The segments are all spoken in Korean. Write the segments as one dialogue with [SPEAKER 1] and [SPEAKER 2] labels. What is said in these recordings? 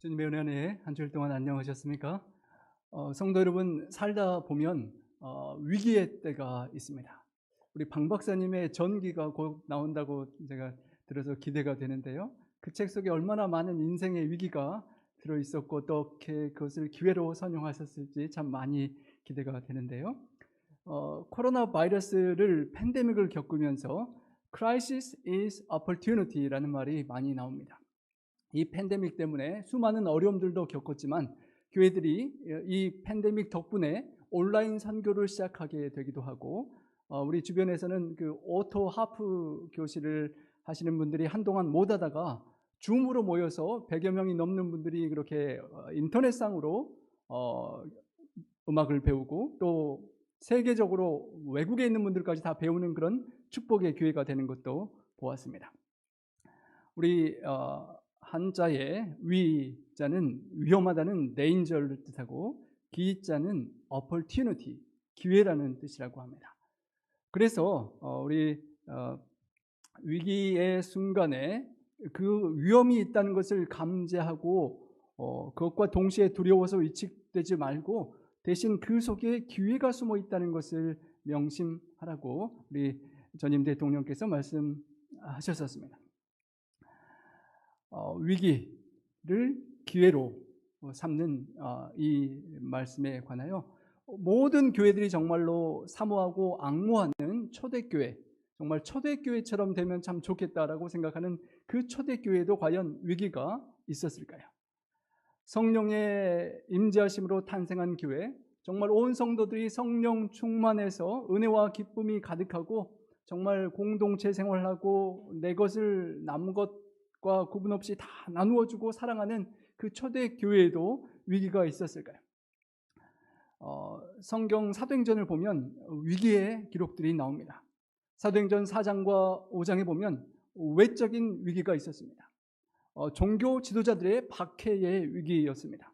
[SPEAKER 1] 주님의 은혜 안에 한 주일 동안 안녕하셨습니까? 성도 여러분, 살다 보면 위기의 때가 있습니다. 우리 방 박사님의 전기가 곧 나온다고 제가 들어서 기대가 되는데요. 그 책 속에 얼마나 많은 인생의 위기가 들어있었고 어떻게 그것을 기회로 선용하셨을지 참 많이 기대가 되는데요. 코로나 바이러스를 팬데믹을 겪으면서 Crisis is opportunity라는 말이 많이 나옵니다. 이 팬데믹 때문에 수많은 어려움들도 겪었지만 교회들이 이 팬데믹 덕분에 온라인 선교를 시작하게 되기도 하고, 우리 주변에서는 그 오토 하프 교실을 하시는 분들이 한동안 못 하다가 줌으로 모여서 100여 명이 넘는 분들이 그렇게 인터넷상으로 음악을 배우고 또 세계적으로 외국에 있는 분들까지 다 배우는 그런 축복의 기회가 되는 것도 보았습니다. 우리 한자의 위자는 위험하다는 danger를 뜻하고 기자는 opportunity, 기회라는 뜻이라고 합니다. 그래서 우리 위기의 순간에 그 위험이 있다는 것을 감지하고 그것과 동시에 두려워서 위축되지 말고 대신 그 속에 기회가 숨어 있다는 것을 명심하라고 우리 전임 대통령께서 말씀하셨습니다. 위기를 기회로 삼는 이 말씀에 관하여 모든 교회들이 정말로 사모하고 앙모하는 초대교회, 정말 초대교회처럼 되면 참 좋겠다라고 생각하는 그 초대교회도 과연 위기가 있었을까요? 성령의 임재하심으로 탄생한 교회, 정말 온 성도들이 성령 충만해서 은혜와 기쁨이 가득하고 정말 공동체 생활하고 내 것을 남 것과 구분 없이 다 나누어주고 사랑하는 그 초대교회에도 위기가 있었을까요? 성경 사도행전을 보면 위기의 기록들이 나옵니다. 사도행전 4장과 5장에 보면 외적인 위기가 있었습니다. 종교 지도자들의 박해의 위기였습니다.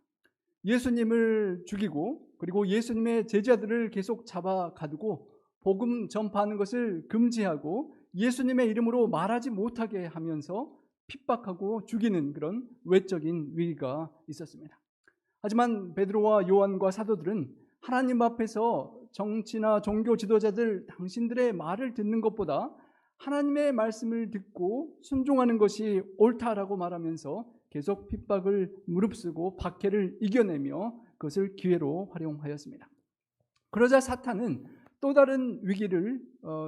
[SPEAKER 1] 예수님을 죽이고 그리고 예수님의 제자들을 계속 잡아 가두고 복음 전파하는 것을 금지하고 예수님의 이름으로 말하지 못하게 하면서 핍박하고 죽이는 그런 외적인 위기가 있었습니다. 하지만 베드로와 요한과 사도들은 하나님 앞에서 정치나 종교 지도자들 당신들의 말을 듣는 것보다 하나님의 말씀을 듣고 순종하는 것이 옳다라고 말하면서 계속 핍박을 무릅쓰고 박해를 이겨내며 그것을 기회로 활용하였습니다. 그러자 사탄은 또 다른 위기를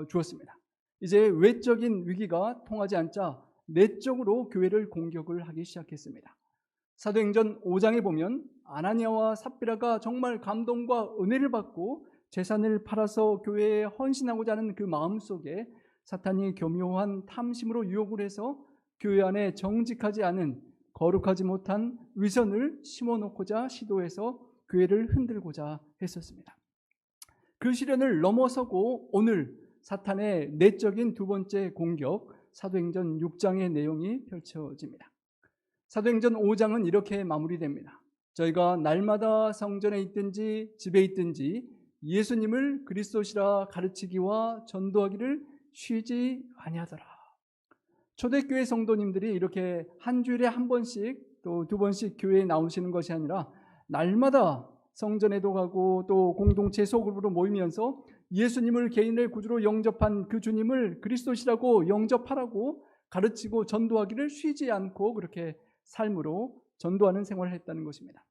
[SPEAKER 1] 주었습니다. 이제 외적인 위기가 통하지 않자 내적으로 교회를 공격을 하기 시작했습니다. 사도행전 5장에 보면 아나니아와 삽비라가 정말 감동과 은혜를 받고 재산을 팔아서 교회에 헌신하고자 하는 그 마음 속에 사탄이 교묘한 탐심으로 유혹을 해서 교회 안에 정직하지 않은 거룩하지 못한 위선을 심어놓고자 시도해서 교회를 흔들고자 했었습니다. 그 시련을 넘어서고 오늘 사탄의 내적인 두 번째 공격, 사도행전 6장의 내용이 펼쳐집니다. 사도행전 5장은 이렇게 마무리됩니다. 저희가 날마다 성전에 있든지 집에 있든지 예수님을 그리스도시라 가르치기와 전도하기를 쉬지 아니하더라. 초대교회 성도님들이 이렇게 한 주일에 한 번씩 또 두 번씩 교회에 나오시는 것이 아니라 날마다 성전에도 가고 또 공동체 소그룹으로 모이면서 예수님을 개인의 구주로 영접한 그 주님을 그리스도시라고 영접하라고 가르치고 전도하기를 쉬지 않고 그렇게 삶으로 전도하는 생활을 했다는 것입니다.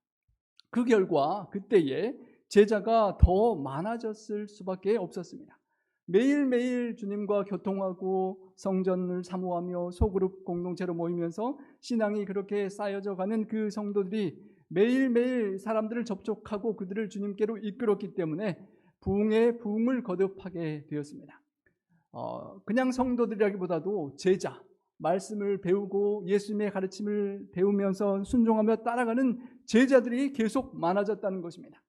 [SPEAKER 1] 그 결과 그때에 제자가 더 많아졌을 수밖에 없었습니다. 매일매일 주님과 교통하고 성전을 사모하며 소그룹 공동체로 모이면서 신앙이 그렇게 쌓여져 가는 그 성도들이 매일매일 사람들을 접촉하고 그들을 주님께로 이끌었기 때문에 부흥의 부흥을 거듭하게 되었습니다. 그냥 성도들이라기보다도 제자, 말씀을 배우고 예수님의 가르침을 배우면서 순종하며 따라가는 제자들이 계속 많아졌다는 것입니다.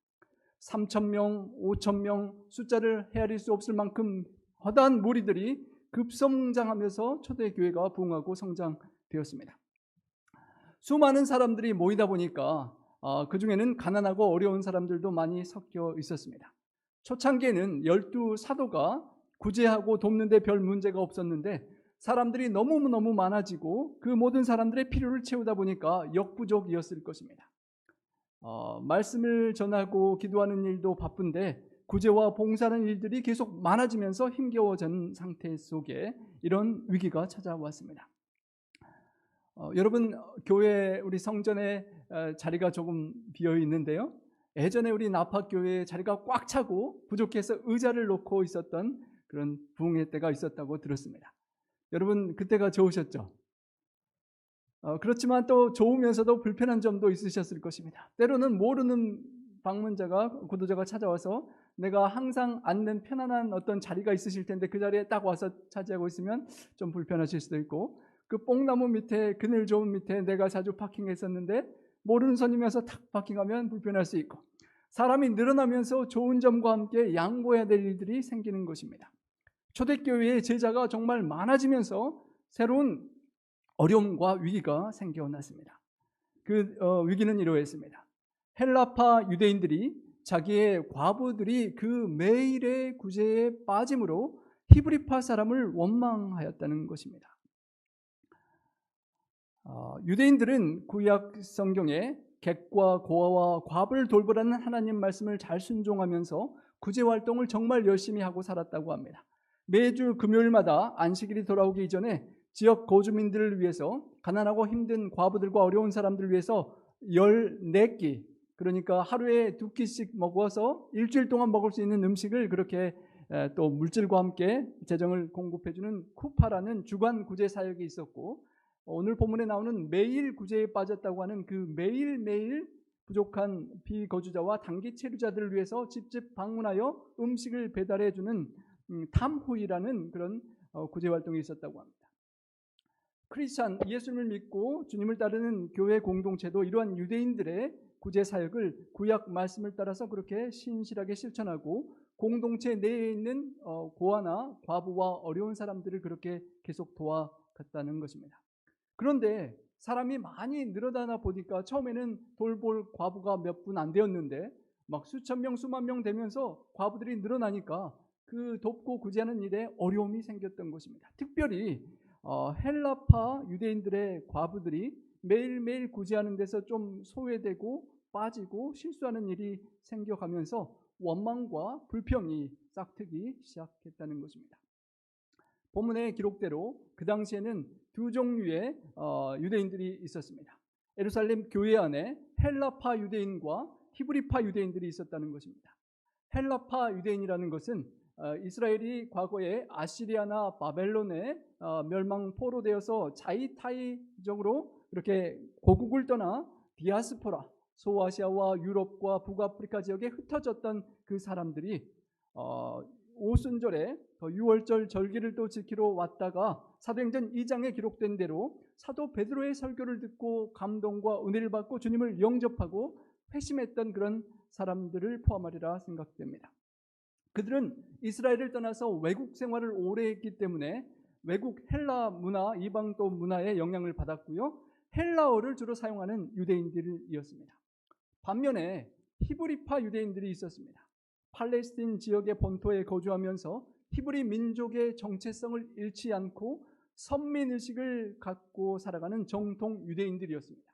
[SPEAKER 1] 3,000명, 5,000명 숫자를 헤아릴 수 없을 만큼 허다한 무리들이 급성장하면서 초대교회가 부흥하고 성장되었습니다. 수많은 사람들이 모이다 보니까 그 중에는 가난하고 어려운 사람들도 많이 섞여 있었습니다. 초창기에는 12 사도가 구제하고 돕는 데 별 문제가 없었는데 사람들이 너무너무 많아지고 그 모든 사람들의 필요를 채우다 보니까 역부족이었을 것입니다. 말씀을 전하고 기도하는 일도 바쁜데 구제와 봉사하는 일들이 계속 많아지면서 힘겨워진 상태 속에 이런 위기가 찾아왔습니다. 여러분, 교회 우리 성전에 자리가 조금 비어 있는데요. 예전에 우리 나파교회에 자리가 꽉 차고 부족해서 의자를 놓고 있었던 그런 부흥회 때가 있었다고 들었습니다. 여러분, 그때가 좋으셨죠? 그렇지만 또 좋으면서도 불편한 점도 있으셨을 것입니다. 때로는 모르는 방문자가, 구도자가 찾아와서 내가 항상 앉는 편안한 어떤 자리가 있으실 텐데 그 자리에 딱 와서 차지하고 있으면 좀 불편하실 수도 있고, 그 뽕나무 밑에, 그늘 좋은 밑에 내가 자주 파킹했었는데 모르는 손님이어서 탁 파킹하면 불편할 수 있고, 사람이 늘어나면서 좋은 점과 함께 양보해야 될 일들이 생기는 것입니다. 초대교회의 제자가 정말 많아지면서 새로운 어려움과 위기가 생겨났습니다. 그 위기는 이러했습니다. 헬라파 유대인들이 자기의 과부들이 그 매일의 구제에 빠짐으로 히브리파 사람을 원망하였다는 것입니다. 유대인들은 구약 성경에 객과 고아와 과부를 돌보라는 하나님 말씀을 잘 순종하면서 구제 활동을 정말 열심히 하고 살았다고 합니다. 매주 금요일마다 안식일이 돌아오기 이전에 지역 거주민들을 위해서, 가난하고 힘든 과부들과 어려운 사람들을 위해서 14끼, 그러니까 하루에 2끼씩 먹어서 일주일 동안 먹을 수 있는 음식을 그렇게 또 물질과 함께 재정을 공급해주는 쿠파라는 주간 구제 사역이 있었고, 오늘 본문에 나오는 매일 구제에 빠졌다고 하는 그 매일매일 부족한 비거주자와 단기 체류자들을 위해서 집집 방문하여 음식을 배달해주는 탐후이라는 그런 구제 활동이 있었다고 합니다. 크리스찬, 예수님을 믿고 주님을 따르는 교회 공동체도 이러한 유대인들의 구제 사역을 구약 말씀을 따라서 그렇게 신실하게 실천하고 공동체 내에 있는 고아나 과부와 어려운 사람들을 그렇게 계속 도와갔다는 것입니다. 그런데 사람이 많이 늘어나다 보니까 처음에는 돌볼 과부가 몇 분 안 되었는데 막 수천 명, 수만 명 되면서 과부들이 늘어나니까 그 돕고 구제하는 일에 어려움이 생겼던 것입니다. 특별히 헬라파 유대인들의 과부들이 매일매일 구제하는 데서 좀 소외되고 빠지고 실수하는 일이 생겨가면서 원망과 불평이 싹트기 시작했다는 것입니다. 본문의 기록대로 그 당시에는 두 종류의 유대인들이 있었습니다. 예루살렘 교회 안에 헬라파 유대인과 히브리파 유대인들이 있었다는 것입니다. 헬라파 유대인이라는 것은 이스라엘이 과거에 아시리아나 바벨론의 멸망포로 되어서 자이타이적으로 이렇게 고국을 떠나 디아스포라, 소아시아와 유럽과 북아프리카 지역에 흩어졌던 그 사람들이 오순절에 유월절 절기를 또 지키러 왔다가 사도행전 2장에 기록된 대로 사도 베드로의 설교를 듣고 감동과 은혜를 받고 주님을 영접하고 회심했던 그런 사람들을 포함하리라 생각됩니다. 그들은 이스라엘을 떠나서 외국 생활을 오래 했기 때문에 외국 헬라 문화, 이방 또 문화의 영향을 받았고요. 헬라어를 주로 사용하는 유대인들이었습니다. 반면에 히브리파 유대인들이 있었습니다. 팔레스틴 지역의 본토에 거주하면서 히브리 민족의 정체성을 잃지 않고 선민의식을 갖고 살아가는 정통 유대인들이었습니다.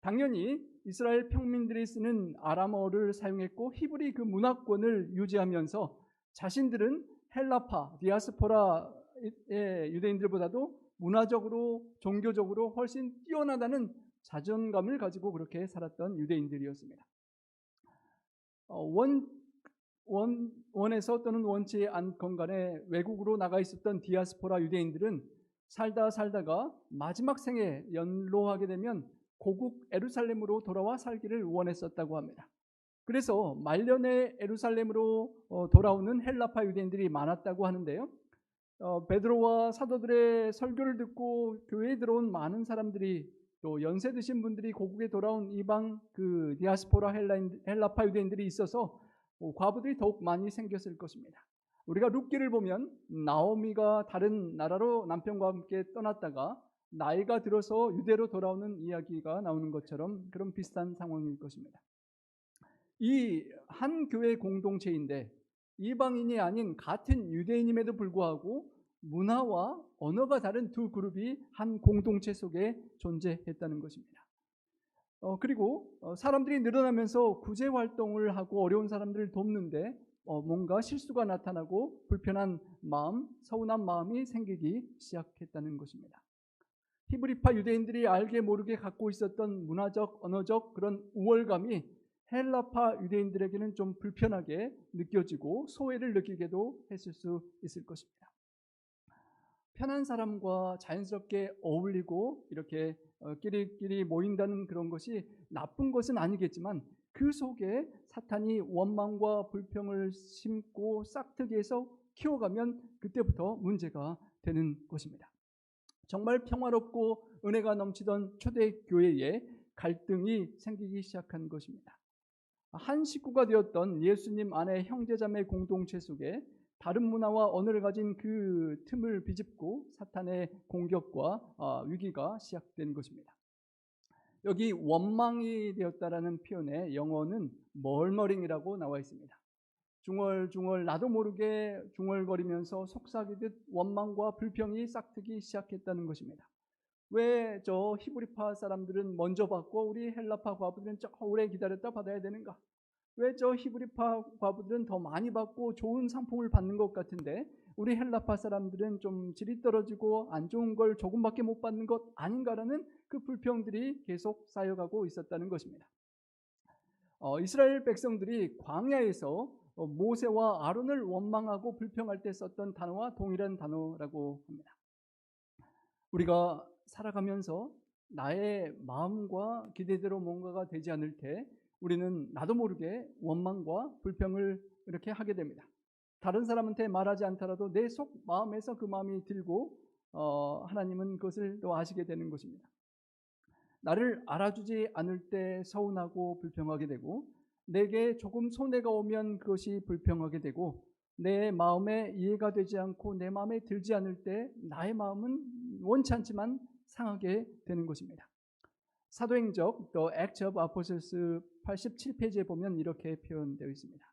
[SPEAKER 1] 당연히 이스라엘 평민들이 쓰는 아람어를 사용했고 히브리 그 문화권을 유지하면서 자신들은 헬라파, 디아스포라의 유대인들보다도 문화적으로, 종교적으로 훨씬 뛰어나다는 자존감을 가지고 그렇게 살았던 유대인들이었습니다. 원에서 또는 원치 않건 간에 외국으로 나가 있었던 디아스포라 유대인들은 살다가 마지막 생에 연로하게 되면 고국 에루살렘으로 돌아와 살기를 원했었다고 합니다. 그래서 말년에 에루살렘으로 돌아오는 헬라파 유대인들이 많았다고 하는데요. 베드로와 사도들의 설교를 듣고 교회에 들어온 많은 사람들이, 또 연세 드신 분들이 고국에 돌아온 이방 그 디아스포라 헬라파 유대인들이 있어서 과부들이 더욱 많이 생겼을 것입니다. 우리가 룻기를 보면 나오미가 다른 나라로 남편과 함께 떠났다가 나이가 들어서 유대로 돌아오는 이야기가 나오는 것처럼 그런 비슷한 상황일 것입니다. 이 한 교회 공동체인데 이방인이 아닌 같은 유대인임에도 불구하고 문화와 언어가 다른 두 그룹이 한 공동체 속에 존재했다는 것입니다. 그리고 사람들이 늘어나면서 구제 활동을 하고 어려운 사람들을 돕는데 뭔가 실수가 나타나고 불편한 마음, 서운한 마음이 생기기 시작했다는 것입니다. 히브리파 유대인들이 알게 모르게 갖고 있었던 문화적, 언어적 그런 우월감이 헬라파 유대인들에게는 좀 불편하게 느껴지고 소외를 느끼게도 했을 수 있을 것입니다. 편한 사람과 자연스럽게 어울리고 이렇게 끼리끼리 모인다는 그런 것이 나쁜 것은 아니겠지만 그 속에 사탄이 원망과 불평을 심고 싹트기해서 키워가면 그때부터 문제가 되는 것입니다. 정말 평화롭고 은혜가 넘치던 초대교회에 갈등이 생기기 시작한 것입니다. 한 식구가 되었던 예수님 안에 형제자매 공동체 속에 다른 문화와 언어를 가진 그 틈을 비집고 사탄의 공격과 위기가 시작된 것입니다. 여기 원망이 되었다라는 표현의 영어는 멀머링이라고 나와 있습니다. 중얼중얼 나도 모르게 중얼거리면서 속삭이듯 원망과 불평이 싹트기 시작했다는 것입니다. 왜 저 히브리파 사람들은 먼저 받고 우리 헬라파 과부들은 저 오래 기다렸다 받아야 되는가? 왜 저 히브리파 과부들은 더 많이 받고 좋은 상품을 받는 것 같은데 우리 헬라파 사람들은 좀 질이 떨어지고 안 좋은 걸 조금밖에 못 받는 것 아닌가라는 그 불평들이 계속 쌓여가고 있었다는 것입니다. 이스라엘 백성들이 광야에서 모세와 아론을 원망하고 불평할 때 썼던 단어와 동일한 단어라고 합니다. 우리가 살아가면서 나의 마음과 기대대로 뭔가가 되지 않을 때 우리는 나도 모르게 원망과 불평을 이렇게 하게 됩니다. 다른 사람한테 말하지 않더라도 내 속 마음에서 그 마음이 들고 하나님은 그것을 또 아시게 되는 것입니다. 나를 알아주지 않을 때 서운하고 불평하게 되고 내게 조금 손해가 오면 그것이 불평하게 되고 내 마음에 이해가 되지 않고 내 마음에 들지 않을 때 나의 마음은 원치 않지만 상하게 되는 것입니다. 사도행적 The Acts of Apostles 87페이지에 보면 이렇게 표현되어 있습니다.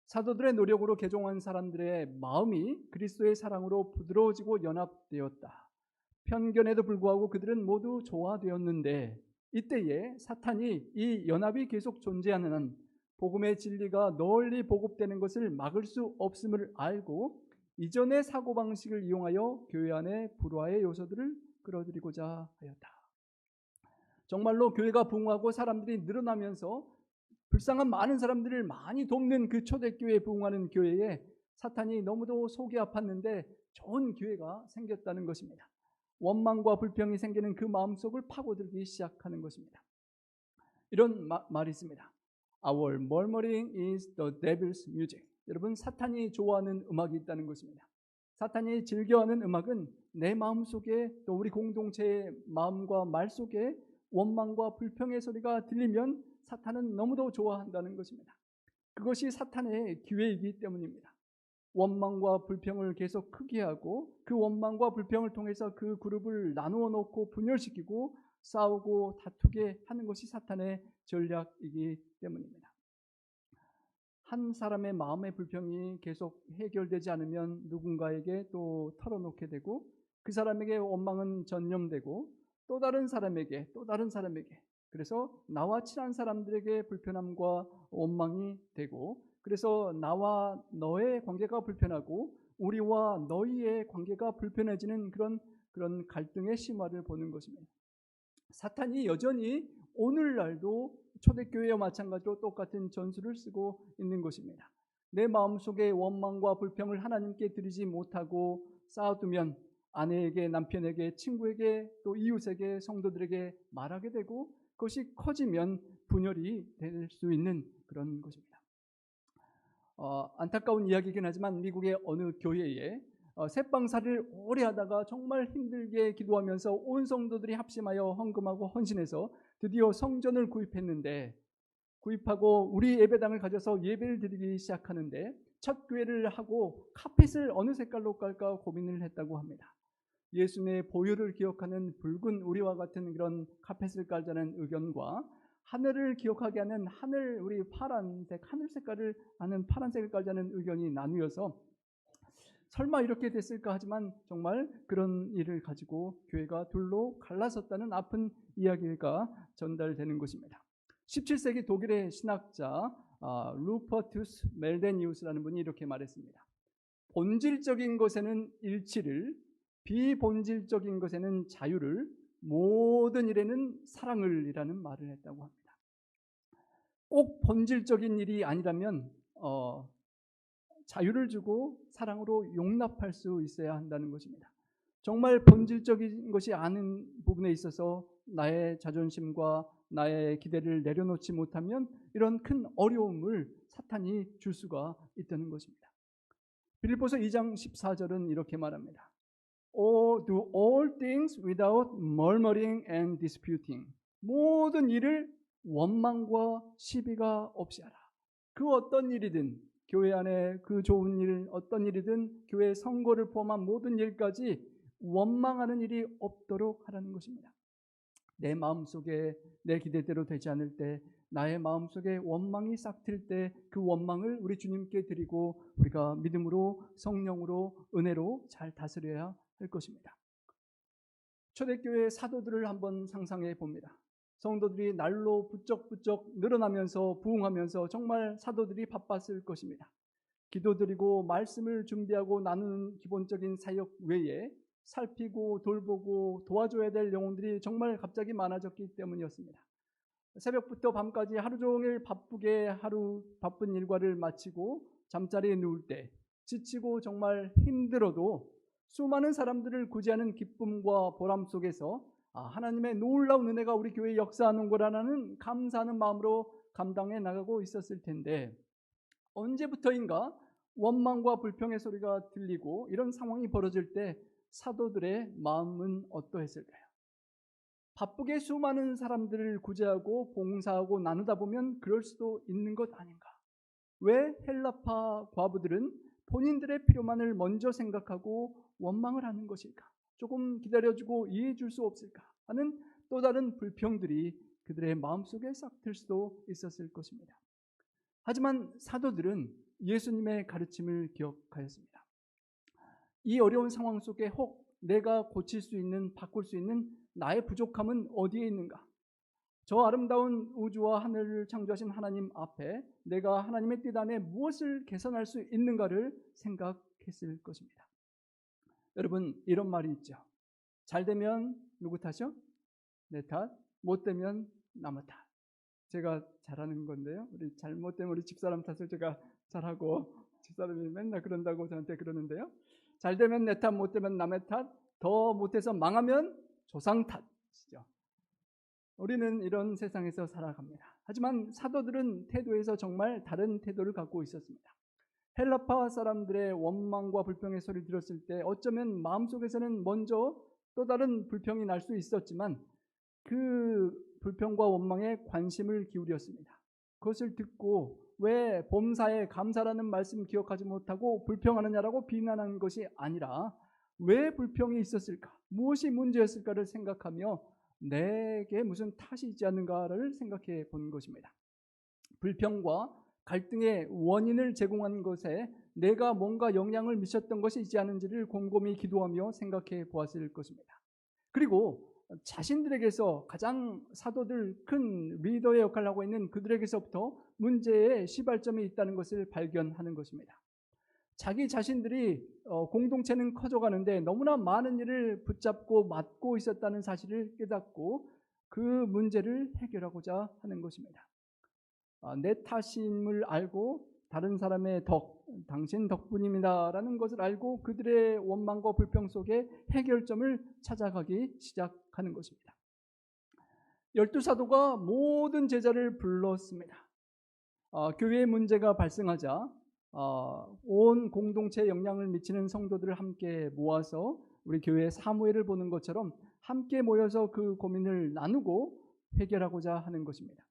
[SPEAKER 1] 사도들의 노력으로 개종한 사람들의 마음이 그리스도의 사랑으로 부드러워지고 연합되었다. 편견에도 불구하고 그들은 모두 조화되었는데 이때에 사탄이 이 연합이 계속 존재하는 한 복음의 진리가 널리 보급되는 것을 막을 수 없음을 알고 이전의 사고방식을 이용하여 교회 안에 불화의 요소들을 끌어들이고자 하였다. 정말로 교회가 부흥하고 사람들이 늘어나면서 불쌍한 많은 사람들을 많이 돕는 그 초대교회에 부흥하는 교회에 사탄이 너무도 속이 아팠는데 좋은 기회가 생겼다는 것입니다. 원망과 불평이 생기는 그 마음속을 파고들기 시작하는 것입니다. 이런 말이 있습니다. Our murmuring is the devil's music. 여러분, 사탄이 좋아하는 음악이 있다는 것입니다. 사탄이 즐겨하는 음악은 내 마음속에 또 우리 공동체의 마음과 말 속에 원망과 불평의 소리가 들리면 사탄은 너무도 좋아한다는 것입니다. 그것이 사탄의 기회이기 때문입니다. 원망과 불평을 계속 크게 하고 그 원망과 불평을 통해서 그 그룹을 나누어 놓고 분열시키고 싸우고 다투게 하는 것이 사탄의 전략이기 때문입니다. 한 사람의 마음의 불평이 계속 해결되지 않으면 누군가에게 또 털어놓게 되고 그 사람에게 원망은 전염되고 또 다른 사람에게 그래서 나와 친한 사람들에게 불편함과 원망이 되고 그래서 나와 너의 관계가 불편하고 우리와 너희의 관계가 불편해지는 그런 갈등의 심화를 보는 것입니다. 사탄이 여전히 오늘날도 초대교회와 마찬가지로 똑같은 전술을 쓰고 있는 것입니다. 내 마음속에 원망과 불평을 하나님께 드리지 못하고 쌓아두면 아내에게, 남편에게, 친구에게, 또 이웃에게, 성도들에게 말하게 되고 그것이 커지면 분열이 될 수 있는 그런 것입니다. 안타까운 이야기이긴 하지만 미국의 어느 교회에 새빵살이를 오래 하다가 정말 힘들게 기도하면서 온 성도들이 합심하여 헌금하고 헌신해서 드디어 성전을 구입하고 우리 예배당을 가져서 예배를 드리기 시작하는데 첫 교회를 하고 카펫을 어느 색깔로 깔까 고민을 했다고 합니다. 예수님의 보혈을 기억하는 붉은 우리와 같은 그런 카펫을 깔자는 의견과 하늘을 기억하게 하는 우리 파란색, 하늘 색깔을 하는 파란색을 깔자는 의견이 나뉘어서 설마 이렇게 됐을까 하지만 정말 그런 일을 가지고 교회가 둘로 갈라섰다는 아픈 이야기가 전달되는 것입니다. 17세기 독일의 신학자 루퍼투스 멜데니우스라는 분이 이렇게 말했습니다. 본질적인 것에는 일치를, 비본질적인 것에는 자유를, 모든 일에는 사랑을 이라는 말을 했다고 합니다. 꼭 본질적인 일이 아니라면 자유를 주고 사랑으로 용납할 수 있어야 한다는 것입니다. 정말 본질적인 것이 아닌 부분에 있어서 나의 자존심과 나의 기대를 내려놓지 못하면 이런 큰 어려움을 사탄이 줄 수가 있다는 것입니다. 빌립보서 2장 14절은 이렇게 말합니다. Do all things without murmuring and disputing. 모든 일을 원망과 시비가 없이 하라. 그 어떤 일이든 교회 안에 그 좋은 일 어떤 일이든 교회 선거를 포함한 모든 일까지 원망하는 일이 없도록 하라는 것입니다. 내 마음속에 내 기대대로 되지 않을 때 나의 마음속에 원망이 싹 틀 때 그 원망을 우리 주님께 드리고 우리가 믿음으로 성령으로 은혜로 잘 다스려야 할 것입니다. 초대교회 사도들을 한번 상상해 봅니다. 성도들이 날로 부쩍부쩍 늘어나면서 부흥하면서 정말 사도들이 바빴을 것입니다. 기도드리고 말씀을 준비하고 나누는 기본적인 사역 외에 살피고 돌보고 도와줘야 될 영혼들이 정말 갑자기 많아졌기 때문이었습니다. 새벽부터 밤까지 하루 종일 바쁘게 하루 바쁜 일과를 마치고 잠자리에 누울 때 지치고 정말 힘들어도 수많은 사람들을 구제하는 기쁨과 보람 속에서 하나님의 놀라운 은혜가 우리 교회에 역사하는 거라는 감사하는 마음으로 감당해 나가고 있었을 텐데 언제부터인가 원망과 불평의 소리가 들리고 이런 상황이 벌어질 때 사도들의 마음은 어떠했을까요? 바쁘게 수많은 사람들을 구제하고 봉사하고 나누다 보면 그럴 수도 있는 것 아닌가? 왜 헬라파 과부들은 본인들의 필요만을 먼저 생각하고 원망을 하는 것일까? 조금 기다려주고 이해해 줄 수 없을까? 하는 또 다른 불평들이 그들의 마음속에 싹 들 수도 있었을 것입니다. 하지만 사도들은 예수님의 가르침을 기억하였습니다. 이 어려운 상황 속에 혹 내가 고칠 수 있는, 바꿀 수 있는 나의 부족함은 어디에 있는가? 저 아름다운 우주와 하늘을 창조하신 하나님 앞에 내가 하나님의 뜻 안에 무엇을 개선할 수 있는가를 생각했을 것입니다. 여러분, 이런 말이 있죠. 잘 되면 누구 탓이요? 내 탓. 못 되면 남의 탓. 제가 잘하는 건데요. 우리 잘못되면 우리 집사람 탓을 제가 잘하고 집사람이 맨날 그런다고 저한테 그러는데요. 잘 되면 내 탓, 못 되면 남의 탓, 더 못해서 망하면 조상 탓이죠. 우리는 이런 세상에서 살아갑니다. 하지만 사도들은 태도에서 정말 다른 태도를 갖고 있었습니다. 헬라파 사람들의 원망과 불평의 소리를 들었을 때 어쩌면 마음속에서는 먼저 또 다른 불평이 날 수 있었지만 그 불평과 원망에 관심을 기울였습니다. 그것을 듣고 왜 범사에 감사라는 말씀 기억하지 못하고 불평하느냐라고 비난하는 것이 아니라 왜 불평이 있었을까? 무엇이 문제였을까를 생각하며 내게 무슨 탓이 있지 않는가를 생각해 본 것입니다. 불평과 갈등의 원인을 제공한 것에 내가 뭔가 영향을 미쳤던 것이 있지 않은지를 곰곰이 기도하며 생각해 보았을 것입니다. 그리고 자신들에게서 가장 사도들 큰 리더의 역할을 하고 있는 그들에게서부터 문제의 시발점이 있다는 것을 발견하는 것입니다. 자기 자신들이 공동체는 커져가는데 너무나 많은 일을 붙잡고 맡고 있었다는 사실을 깨닫고 그 문제를 해결하고자 하는 것입니다. 내 탓임을 알고 다른 사람의 덕, 당신 덕분입니다라는 것을 알고 그들의 원망과 불평 속에 해결점을 찾아가기 시작하는 것입니다. 12사도가 모든 제자를 불렀습니다. 교회의 문제가 발생하자 온 공동체에 영향을 미치는 성도들을 함께 모아서 우리 교회의 사무엘을 보는 것처럼 함께 모여서 그 고민을 나누고 해결하고자 하는 것입니다.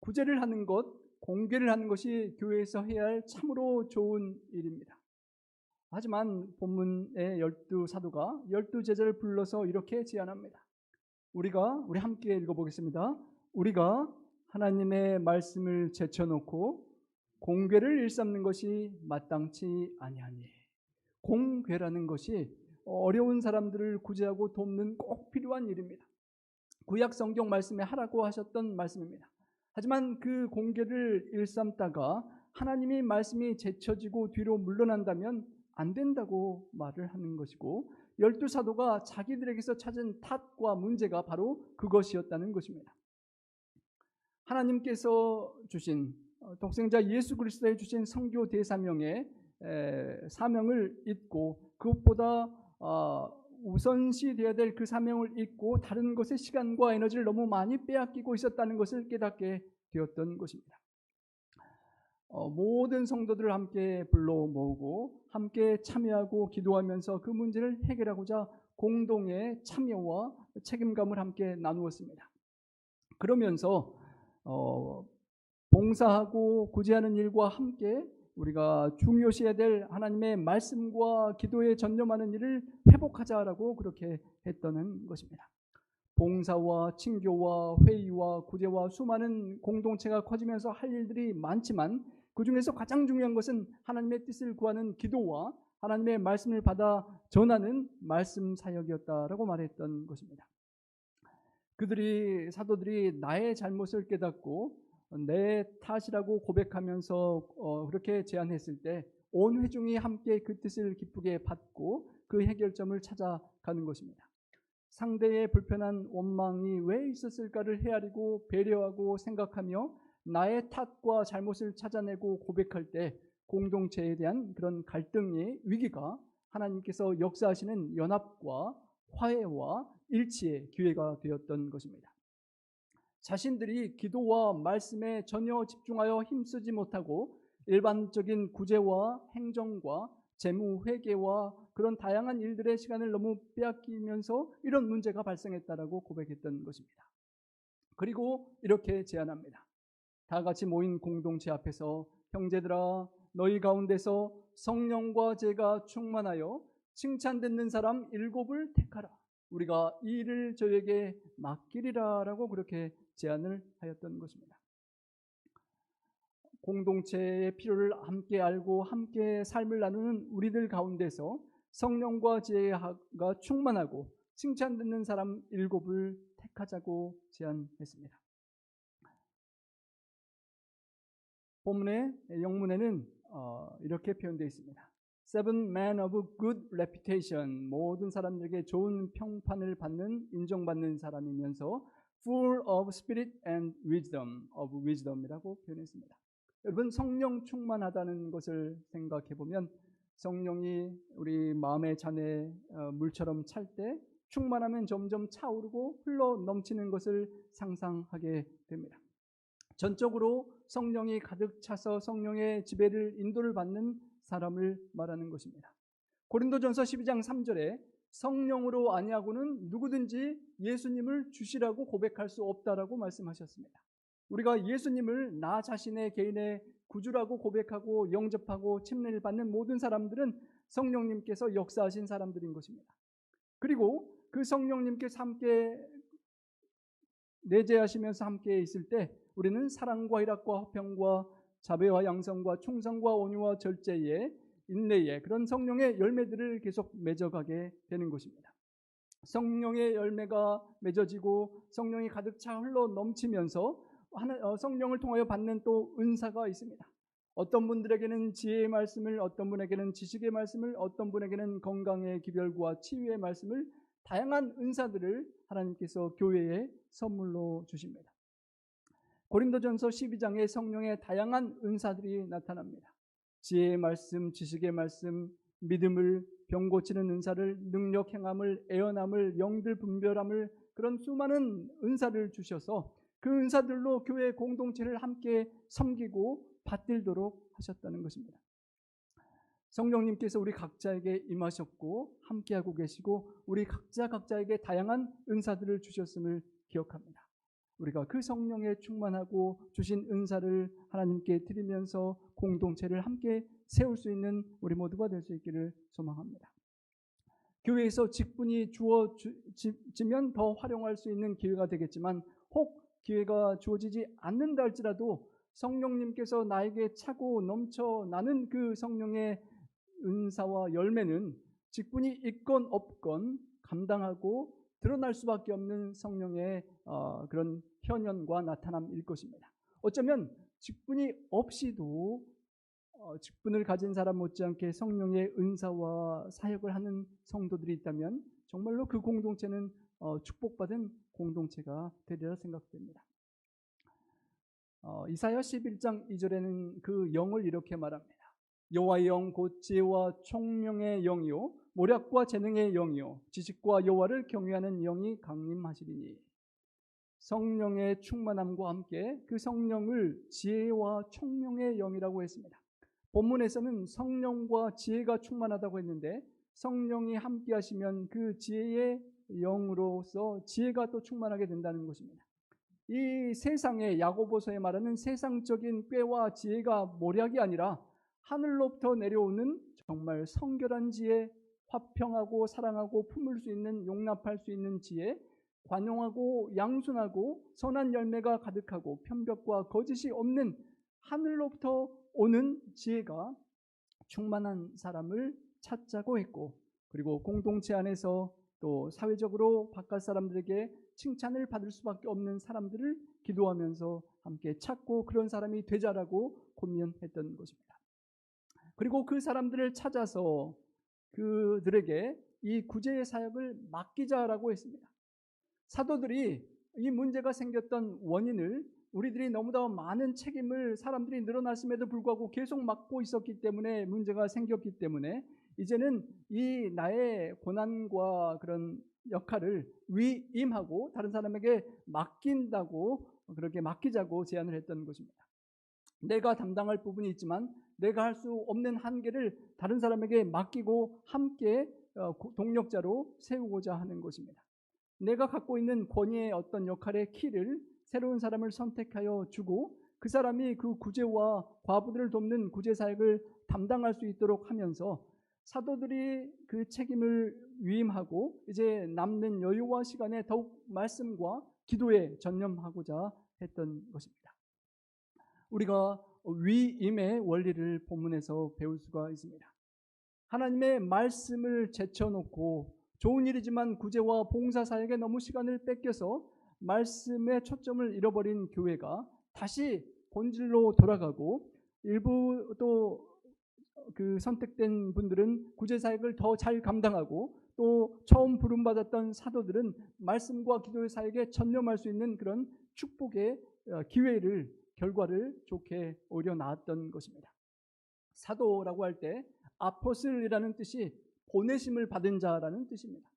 [SPEAKER 1] 구제를 하는 것, 공개를 하는 것이 교회에서 해야 할 참으로 좋은 일입니다. 하지만 본문의 12사도가 12제자를 불러서 이렇게 제안합니다. 우리 함께 읽어보겠습니다. 우리가 하나님의 말씀을 제쳐놓고 공궤를 일삼는 것이 마땅치 아니하니. 공궤라는 것이 어려운 사람들을 구제하고 돕는 꼭 필요한 일입니다. 구약 성경 말씀에 하라고 하셨던 말씀입니다. 하지만 그 공궤를 일삼다가 하나님의 말씀이 제쳐지고 뒤로 물러난다면 안 된다고 말을 하는 것이고, 12사도가 자기들에게서 찾은 탓과 문제가 바로 그것이었다는 것입니다. 하나님께서 주신 독생자 예수 그리스도에 주신 선교 대사명의 사명을 잊고, 그것보다 우선시 되어야 될 그 사명을 잊고 다른 것에 시간과 에너지를 너무 많이 빼앗기고 있었다는 것을 깨닫게 되었던 것입니다. 모든 성도들을 함께 불러 모으고 함께 참여하고 기도하면서 그 문제를 해결하고자 공동의 참여와 책임감을 함께 나누었습니다. 그러면서 봉사하고 구제하는 일과 함께 우리가 중요시해야 될 하나님의 말씀과 기도에 전념하는 일을 회복하자라고 그렇게 했다는 것입니다. 봉사와 친교와 회의와 구제와 수많은 공동체가 커지면서 할 일들이 많지만, 그 중에서 가장 중요한 것은 하나님의 뜻을 구하는 기도와 하나님의 말씀을 받아 전하는 말씀 사역이었다라고 말했던 것입니다. 사도들이 나의 잘못을 깨닫고 내 탓이라고 고백하면서 그렇게 제안했을 때 온 회중이 함께 그 뜻을 기쁘게 받고 그 해결점을 찾아가는 것입니다. 상대의 불편한 원망이 왜 있었을까를 헤아리고 배려하고 생각하며 나의 탓과 잘못을 찾아내고 고백할 때 공동체에 대한 그런 갈등의 위기가 하나님께서 역사하시는 연합과 화해와 일치의 기회가 되었던 것입니다. 자신들이 기도와 말씀에 전혀 집중하여 힘쓰지 못하고 일반적인 구제와 행정과 재무 회계와 그런 다양한 일들의 시간을 너무 빼앗기면서 이런 문제가 발생했다라고 고백했던 것입니다. 그리고 이렇게 제안합니다. 다 같이 모인 공동체 앞에서 형제들아, 너희 가운데서 성령과 제가 충만하여 칭찬 듣는 사람 7을 택하라. 우리가 이 일을 저에게 맡기리라 라고 그렇게 제안을 하였던 것입니다. 공동체의 필요를 함께 알고 함께 삶을 나누는 우리들 가운데서 성령과 지혜가 충만하고 칭찬 듣는 사람 7을 택하자고 제안했습니다. 본문의 영문에는 이렇게 표현되어 있습니다. Seven men of good reputation, 모든 사람들에게 좋은 평판을 받는, 인정받는 사람이면서 full of spirit and wisdom이라고 표현했습니다. 여러분, 성령 충만하다는 것을 생각해 보면 성령이 우리 마음의 잔에 물처럼 찰 때 충만하면 점점 차오르고 흘러 넘치는 것을 상상하게 됩니다. 전적으로 성령이 가득 차서 성령의 지배를 인도를 받는 사람을 말하는 것입니다. 고린도전서 12장 3절에 성령으로 아니하고는 누구든지 예수님을 주시라고 고백할 수 없다라고 말씀하셨습니다. 우리가 예수님을 나 자신의 개인의 구주라고 고백하고 영접하고 침례를 받는 모든 사람들은 성령님께서 역사하신 사람들인 것입니다. 그리고 그 성령님께서 함께 내재하시면서 함께 있을 때 우리는 사랑과 희락과 화평과 자비와 양성과 충성과 온유와 절제에 인내에 그런 성령의 열매들을 계속 맺어가게 되는 것입니다. 성령의 열매가 맺어지고 성령이 가득 차 흘러 넘치면서 성령을 통하여 받는 또 은사가 있습니다. 어떤 분들에게는 지혜의 말씀을, 어떤 분에게는 지식의 말씀을, 어떤 분에게는 건강의 기별과 치유의 말씀을, 다양한 은사들을 하나님께서 교회에 선물로 주십니다. 고린도전서 12장에 성령의 다양한 은사들이 나타납니다. 지혜의 말씀, 지식의 말씀, 믿음을, 병 고치는 은사를, 능력 행함을, 애언함을, 영들 분별함을, 그런 수많은 은사를 주셔서 그 은사들로 교회 공동체를 함께 섬기고 받들도록 하셨다는 것입니다. 성령님께서 우리 각자에게 임하셨고 함께하고 계시고 우리 각자에게 다양한 은사들을 주셨음을 기억합니다. 우리가 그 성령에 충만하고 주신 은사를 하나님께 드리면서 공동체를 함께 세울 수 있는 우리 모두가 될 수 있기를 소망합니다. 교회에서 직분이 주어지면 더 활용할 수 있는 기회가 되겠지만 혹 기회가 주어지지 않는다 할지라도 성령님께서 나에게 차고 넘쳐나는 그 성령의 은사와 열매는 직분이 있건 없건 감당하고 드러날 수밖에 없는 성령의 그런 현현과 나타남일 것입니다. 어쩌면 직분이 없이도 직분을 가진 사람 못지않게 성령의 은사와 사역을 하는 성도들이 있다면 정말로 그 공동체는 축복받은 공동체가 되리라 생각됩니다. 이사야 11장 2절에는 그 영을 이렇게 말합니다. 여호와의 영 곧 지혜와 총명의 영이요 모략과 재능의 영이요 지식과 여호와를 경외하는 영이 강림하시리니. 성령의 충만함과 함께 그 성령을 지혜와 총명의 영이라고 했습니다. 본문에서는 성령과 지혜가 충만하다고 했는데 성령이 함께 하시면 그 지혜의 영으로서 지혜가 또 충만하게 된다는 것입니다. 이 세상에 야고보서에 말하는 세상적인 꾀와 지혜가 모략이 아니라 하늘로부터 내려오는 정말 성결한 지혜, 화평하고 사랑하고 품을 수 있는 용납할 수 있는 지혜, 관용하고 양순하고 선한 열매가 가득하고 편벽과 거짓이 없는 하늘로부터 오는 지혜가 충만한 사람을 찾자고 했고, 그리고 공동체 안에서 또 사회적으로 바깥 사람들에게 칭찬을 받을 수밖에 없는 사람들을 기도하면서 함께 찾고 그런 사람이 되자라고 권면했던 것입니다. 그리고 그 사람들을 찾아서 그들에게 이 구제의 사역을 맡기자라고 했습니다. 사도들이 이 문제가 생겼던 원인을 우리들이 너무나 많은 책임을 사람들이 늘어났음에도 불구하고 계속 맡고 있었기 때문에 문제가 생겼기 때문에 이제는 이 나의 고난과 그런 역할을 위임하고 다른 사람에게 맡긴다고 그렇게 맡기자고 제안을 했던 것입니다. 내가 담당할 부분이 있지만 내가 할 수 없는 한계를 다른 사람에게 맡기고 함께 동력자로 세우고자 하는 것입니다. 내가 갖고 있는 권위의 어떤 역할의 키를 새로운 사람을 선택하여 주고 그 사람이 그 구제와 과부들을 돕는 구제 사역을 담당할 수 있도록 하면서 사도들이 그 책임을 위임하고 이제 남는 여유와 시간에 더욱 말씀과 기도에 전념하고자 했던 것입니다. 우리가 위임의 원리를 본문에서 배울 수가 있습니다. 하나님의 말씀을 제쳐놓고 좋은 일이지만 구제와 봉사 사역에 너무 시간을 뺏겨서 말씀의 초점을 잃어버린 교회가 다시 본질로 돌아가고 일부 또 그 선택된 분들은 구제 사역을 더 잘 감당하고 또 처음 부름받았던 사도들은 말씀과 기도의 사역에 전념할 수 있는 그런 축복의 기회를 결과를 좋게 오려 나왔던 것입니다. 사도라고 할 때 아포슬이라는 뜻이 보내심을 받은 자라는 뜻입니다.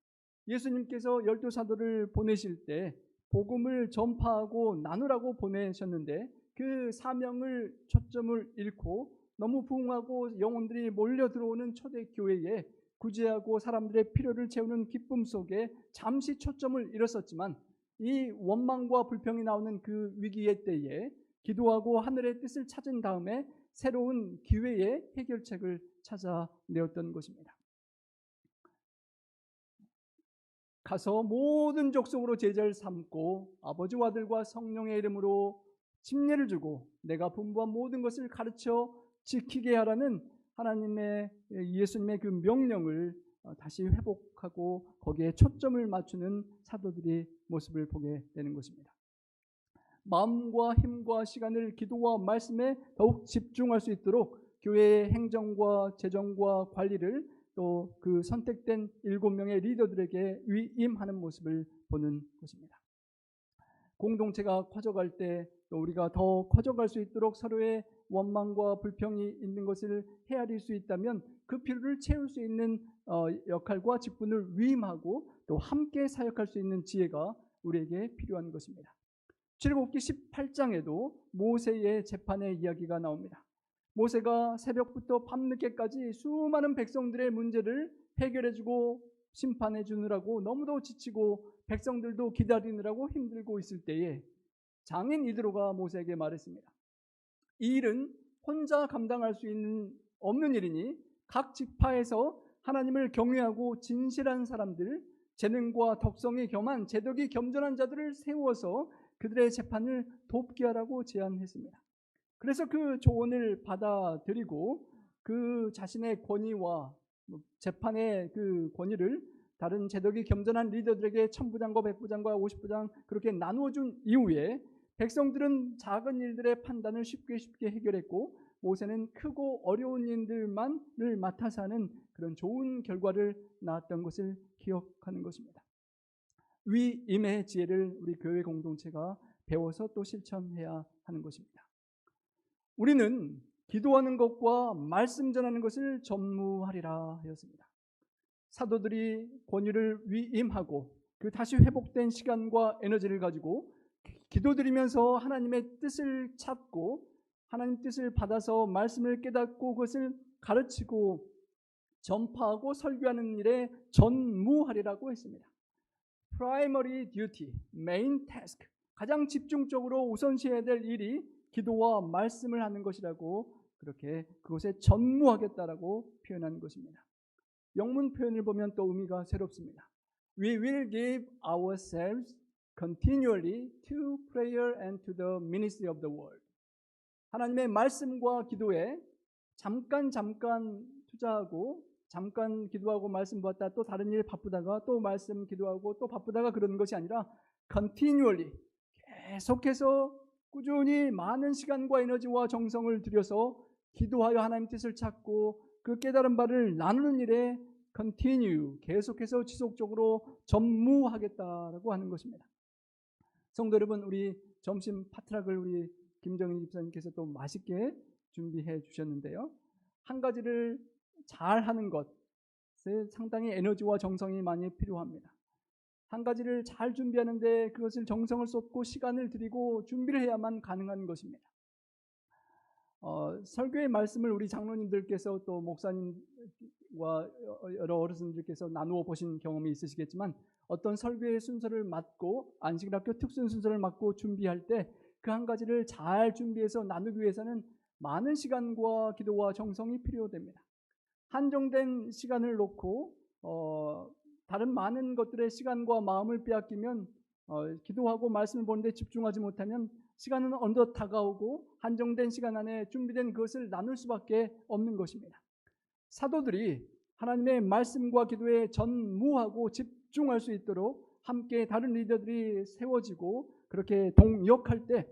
[SPEAKER 1] 예수님께서 12사도를 보내실 때 복음을 전파하고 나누라고 보내셨는데 그 사명을 초점을 잃고 너무 부흥하고 영혼들이 몰려 들어오는 초대교회에 구제하고 사람들의 필요를 채우는 기쁨 속에 잠시 초점을 잃었었지만 이 원망과 불평이 나오는 그 위기의 때에 기도하고 하늘의 뜻을 찾은 다음에 새로운 기회의 해결책을 찾아내었던 것입니다. 가서 모든 족속으로 제자를 삼고 아버지와 아들과 성령의 이름으로 침례를 주고 내가 분부한 모든 것을 가르쳐 지키게 하라는 하나님의 예수님의 그 명령을 다시 회복하고 거기에 초점을 맞추는 사도들의 모습을 보게 되는 것입니다. 마음과 힘과 시간을 기도와 말씀에 더욱 집중할 수 있도록 교회의 행정과 재정과 관리를 또 그 선택된 7명의 리더들에게 위임하는 모습을 보는 것입니다. 공동체가 커져갈 때 또 우리가 더 커져갈 수 있도록 서로의 원망과 불평이 있는 것을 헤아릴 수 있다면 그 필요를 채울 수 있는 역할과 직분을 위임하고 또 함께 사역할 수 있는 지혜가 우리에게 필요한 것입니다. 출애굽기 18장에도 모세의 재판의 이야기가 나옵니다. 모세가 새벽부터 밤늦게까지 수많은 백성들의 문제를 해결해주고 심판해주느라고 너무도 지치고 백성들도 기다리느라고 힘들고 있을 때에 장인 이드로가 모세에게 말했습니다. 이 일은 혼자 감당할 수 없는 일이니 각 지파에서 하나님을 경외하고 진실한 사람들, 재능과 덕성이 겸한 재덕이 겸손한 자들을 세워서 그들의 재판을 돕게 하라고 제안했습니다. 그래서 그 조언을 받아들이고 그 자신의 권위와 재판의 그 권위를 다른 제독이 겸손한 리더들에게 1000부장과 100부장과 50부장 그렇게 나누어준 이후에 백성들은 작은 일들의 판단을 쉽게 해결했고 모세는 크고 어려운 일들만을 맡아서 하는 그런 좋은 결과를 낳았던 것을 기억하는 것입니다. 위임의 지혜를 우리 교회 공동체가 배워서 또 실천해야 하는 것입니다. 우리는 기도하는 것과 말씀 전하는 것을 전무하리라 하였습니다. 사도들이 권위를 위임하고 그 다시 회복된 시간과 에너지를 가지고 기도드리면서 하나님의 뜻을 찾고 하나님 뜻을 받아서 말씀을 깨닫고 그것을 가르치고 전파하고 설교하는 일에 전무하리라고 했습니다. Primary duty, main task, 가장 집중적으로 우선시해야 될 일이 기도와 말씀을 하는 것이라고 그렇게 그것에 전무하겠다라고 표현한 것입니다. 영문 표현을 보면 또 의미가 새롭습니다. We will give ourselves continually to prayer and to the ministry of the word. 하나님의 말씀과 기도에 잠깐 투자하고 잠깐 기도하고 말씀 보았다 또 다른 일 바쁘다가 또 말씀 기도하고 또 바쁘다가 그러는 것이 아니라 continually 계속해서 꾸준히 많은 시간과 에너지와 정성을 들여서 기도하여 하나님 뜻을 찾고 그 깨달은 바를 나누는 일에 continue 계속해서 지속적으로 전무하겠다라고 하는 것입니다. 성도 여러분, 우리 점심 파트락을 우리 김정인 집사님께서 또 맛있게 준비해 주셨는데요. 한 가지를 잘 하는 것에 상당히 에너지와 정성이 많이 필요합니다. 한 가지를 잘 준비하는데 그것을 정성을 쏟고 시간을 들이고 준비를 해야만 가능한 것입니다. 설교의 말씀을 우리 장로님들께서 또 목사님과 여러 어르신들께서 나누어 보신 경험이 있으시겠지만 어떤 설교의 순서를 맡고 안식일학교 특순 순서를 맡고 준비할 때 그 한 가지를 잘 준비해서 나누기 위해서는 많은 시간과 기도와 정성이 필요됩니다. 한정된 시간을 놓고 다른 많은 것들의 시간과 마음을 빼앗기면 기도하고 말씀을 보는데 집중하지 못하면 시간은 어느덧 다가오고 한정된 시간 안에 준비된 그것을 나눌 수밖에 없는 것입니다. 사도들이 하나님의 말씀과 기도에 전무하고 집중할 수 있도록 함께 다른 리더들이 세워지고 그렇게 동역할 때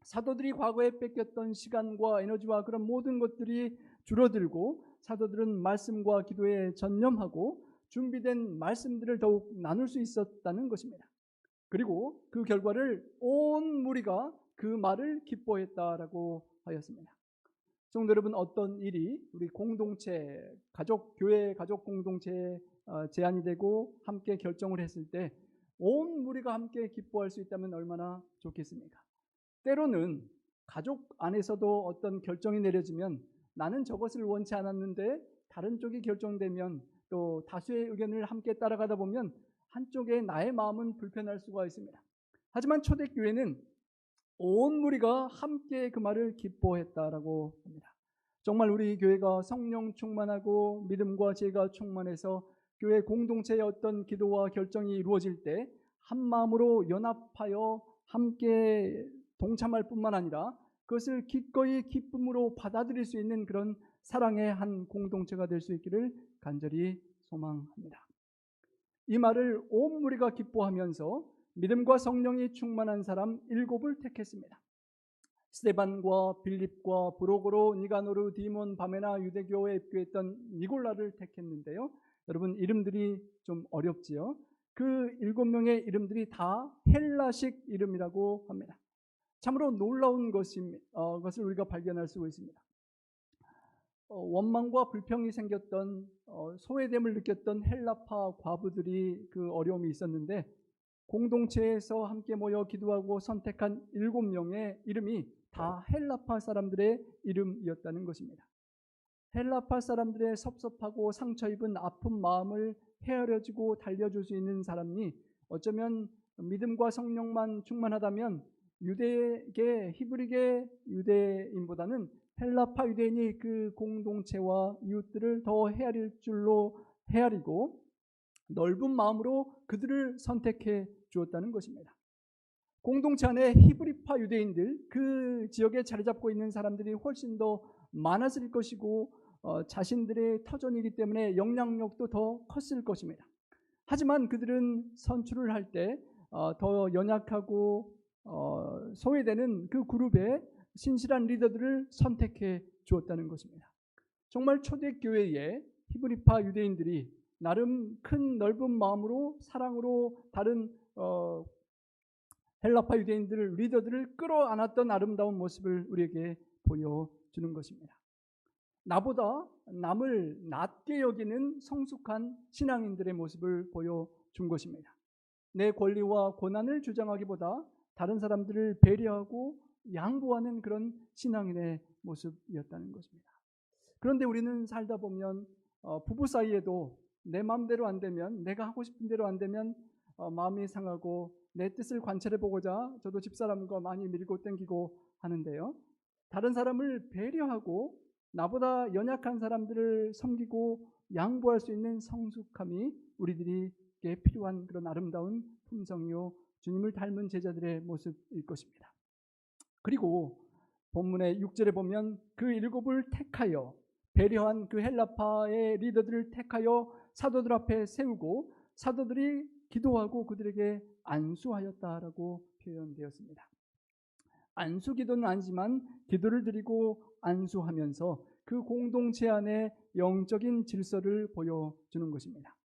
[SPEAKER 1] 사도들이 과거에 뺏겼던 시간과 에너지와 그런 모든 것들이 줄어들고 사도들은 말씀과 기도에 전념하고 준비된 말씀들을 더욱 나눌 수 있었다는 것입니다. 그리고 그 결과를 온 무리가 그 말을 기뻐했다라고 하였습니다. 성도 여러분, 어떤 일이 우리 공동체, 교회 가족 공동체에 제안이 되고 함께 결정을 했을 때 온 무리가 함께 기뻐할 수 있다면 얼마나 좋겠습니까? 때로는 가족 안에서도 어떤 결정이 내려지면 나는 저것을 원치 않았는데 다른 쪽이 결정되면 또 다수의 의견을 함께 따라가다 보면 한쪽에 나의 마음은 불편할 수가 있습니다. 하지만 초대교회는 온 무리가 함께 그 말을 기뻐했다라고 합니다. 정말 우리 교회가 성령 충만하고 믿음과 지혜가 충만해서 교회 공동체의 어떤 기도와 결정이 이루어질 때 한 마음으로 연합하여 함께 동참할 뿐만 아니라 그것을 기꺼이 기쁨으로 받아들일 수 있는 그런 사랑의 한 공동체가 될 수 있기를 간절히 소망합니다. 이 말을 온 무리가 기뻐하면서 믿음과 성령이 충만한 사람 7을 택했습니다. 스데반과 빌립과 브로고로, 니가노르, 디몬, 바메나, 유대교에 입교했던 니골라를 택했는데요. 여러분, 이름들이 좀 어렵지요. 그 7명의 이름들이 다 헬라식 이름이라고 합니다. 참으로 놀라운 것을 우리가 발견할 수 있습니다. 원망과 불평이 생겼던 소외됨을 느꼈던 헬라파 과부들이 그 어려움이 있었는데 공동체에서 함께 모여 기도하고 선택한 7명의 이름이 다 헬라파 사람들의 이름이었다는 것입니다. 헬라파 사람들의 섭섭하고 상처 입은 아픈 마음을 헤아려주고 달려줄 수 있는 사람이 어쩌면 믿음과 성령만 충만하다면 유대계, 히브리계 유대인보다는 헬라파 유대인이 그 공동체와 이웃들을 더 헤아릴 줄로 헤아리고 넓은 마음으로 그들을 선택해 주었다는 것입니다. 공동체 안에 히브리파 유대인들, 그 지역에 자리 잡고 있는 사람들이 훨씬 더 많았을 것이고 자신들의 터전이기 때문에 영향력도 더 컸을 것입니다. 하지만 그들은 선출을 할 때 더 연약하고 소외되는 그 그룹의 신실한 리더들을 선택해 주었다는 것입니다. 정말 초대교회에 히브리파 유대인들이 나름 큰 넓은 마음으로 사랑으로 다른 헬라파 유대인들 리더들을 끌어안았던 아름다운 모습을 우리에게 보여주는 것입니다. 나보다 남을 낮게 여기는 성숙한 신앙인들의 모습을 보여준 것입니다. 내 권리와 고난을 주장하기보다 다른 사람들을 배려하고 양보하는 그런 신앙인의 모습이었다는 것입니다. 그런데 우리는 살다 보면 부부 사이에도 내 마음대로 안 되면, 내가 하고 싶은 대로 안 되면 마음이 상하고 내 뜻을 관찰해 보고자 저도 집사람과 많이 밀고 땡기고 하는데요. 다른 사람을 배려하고 나보다 연약한 사람들을 섬기고 양보할 수 있는 성숙함이 우리들에게 필요한 그런 아름다운 품성이요, 주님을 닮은 제자들의 모습일 것입니다. 그리고 본문의 6절에 보면 그 일곱을 택하여, 배려한 그 헬라파의 리더들을 택하여 사도들 앞에 세우고 사도들이 기도하고 그들에게 안수하였다라고 표현되었습니다. 안수기도는 아니지만 기도를 드리고 안수하면서 그 공동체 안에 영적인 질서를 보여주는 것입니다.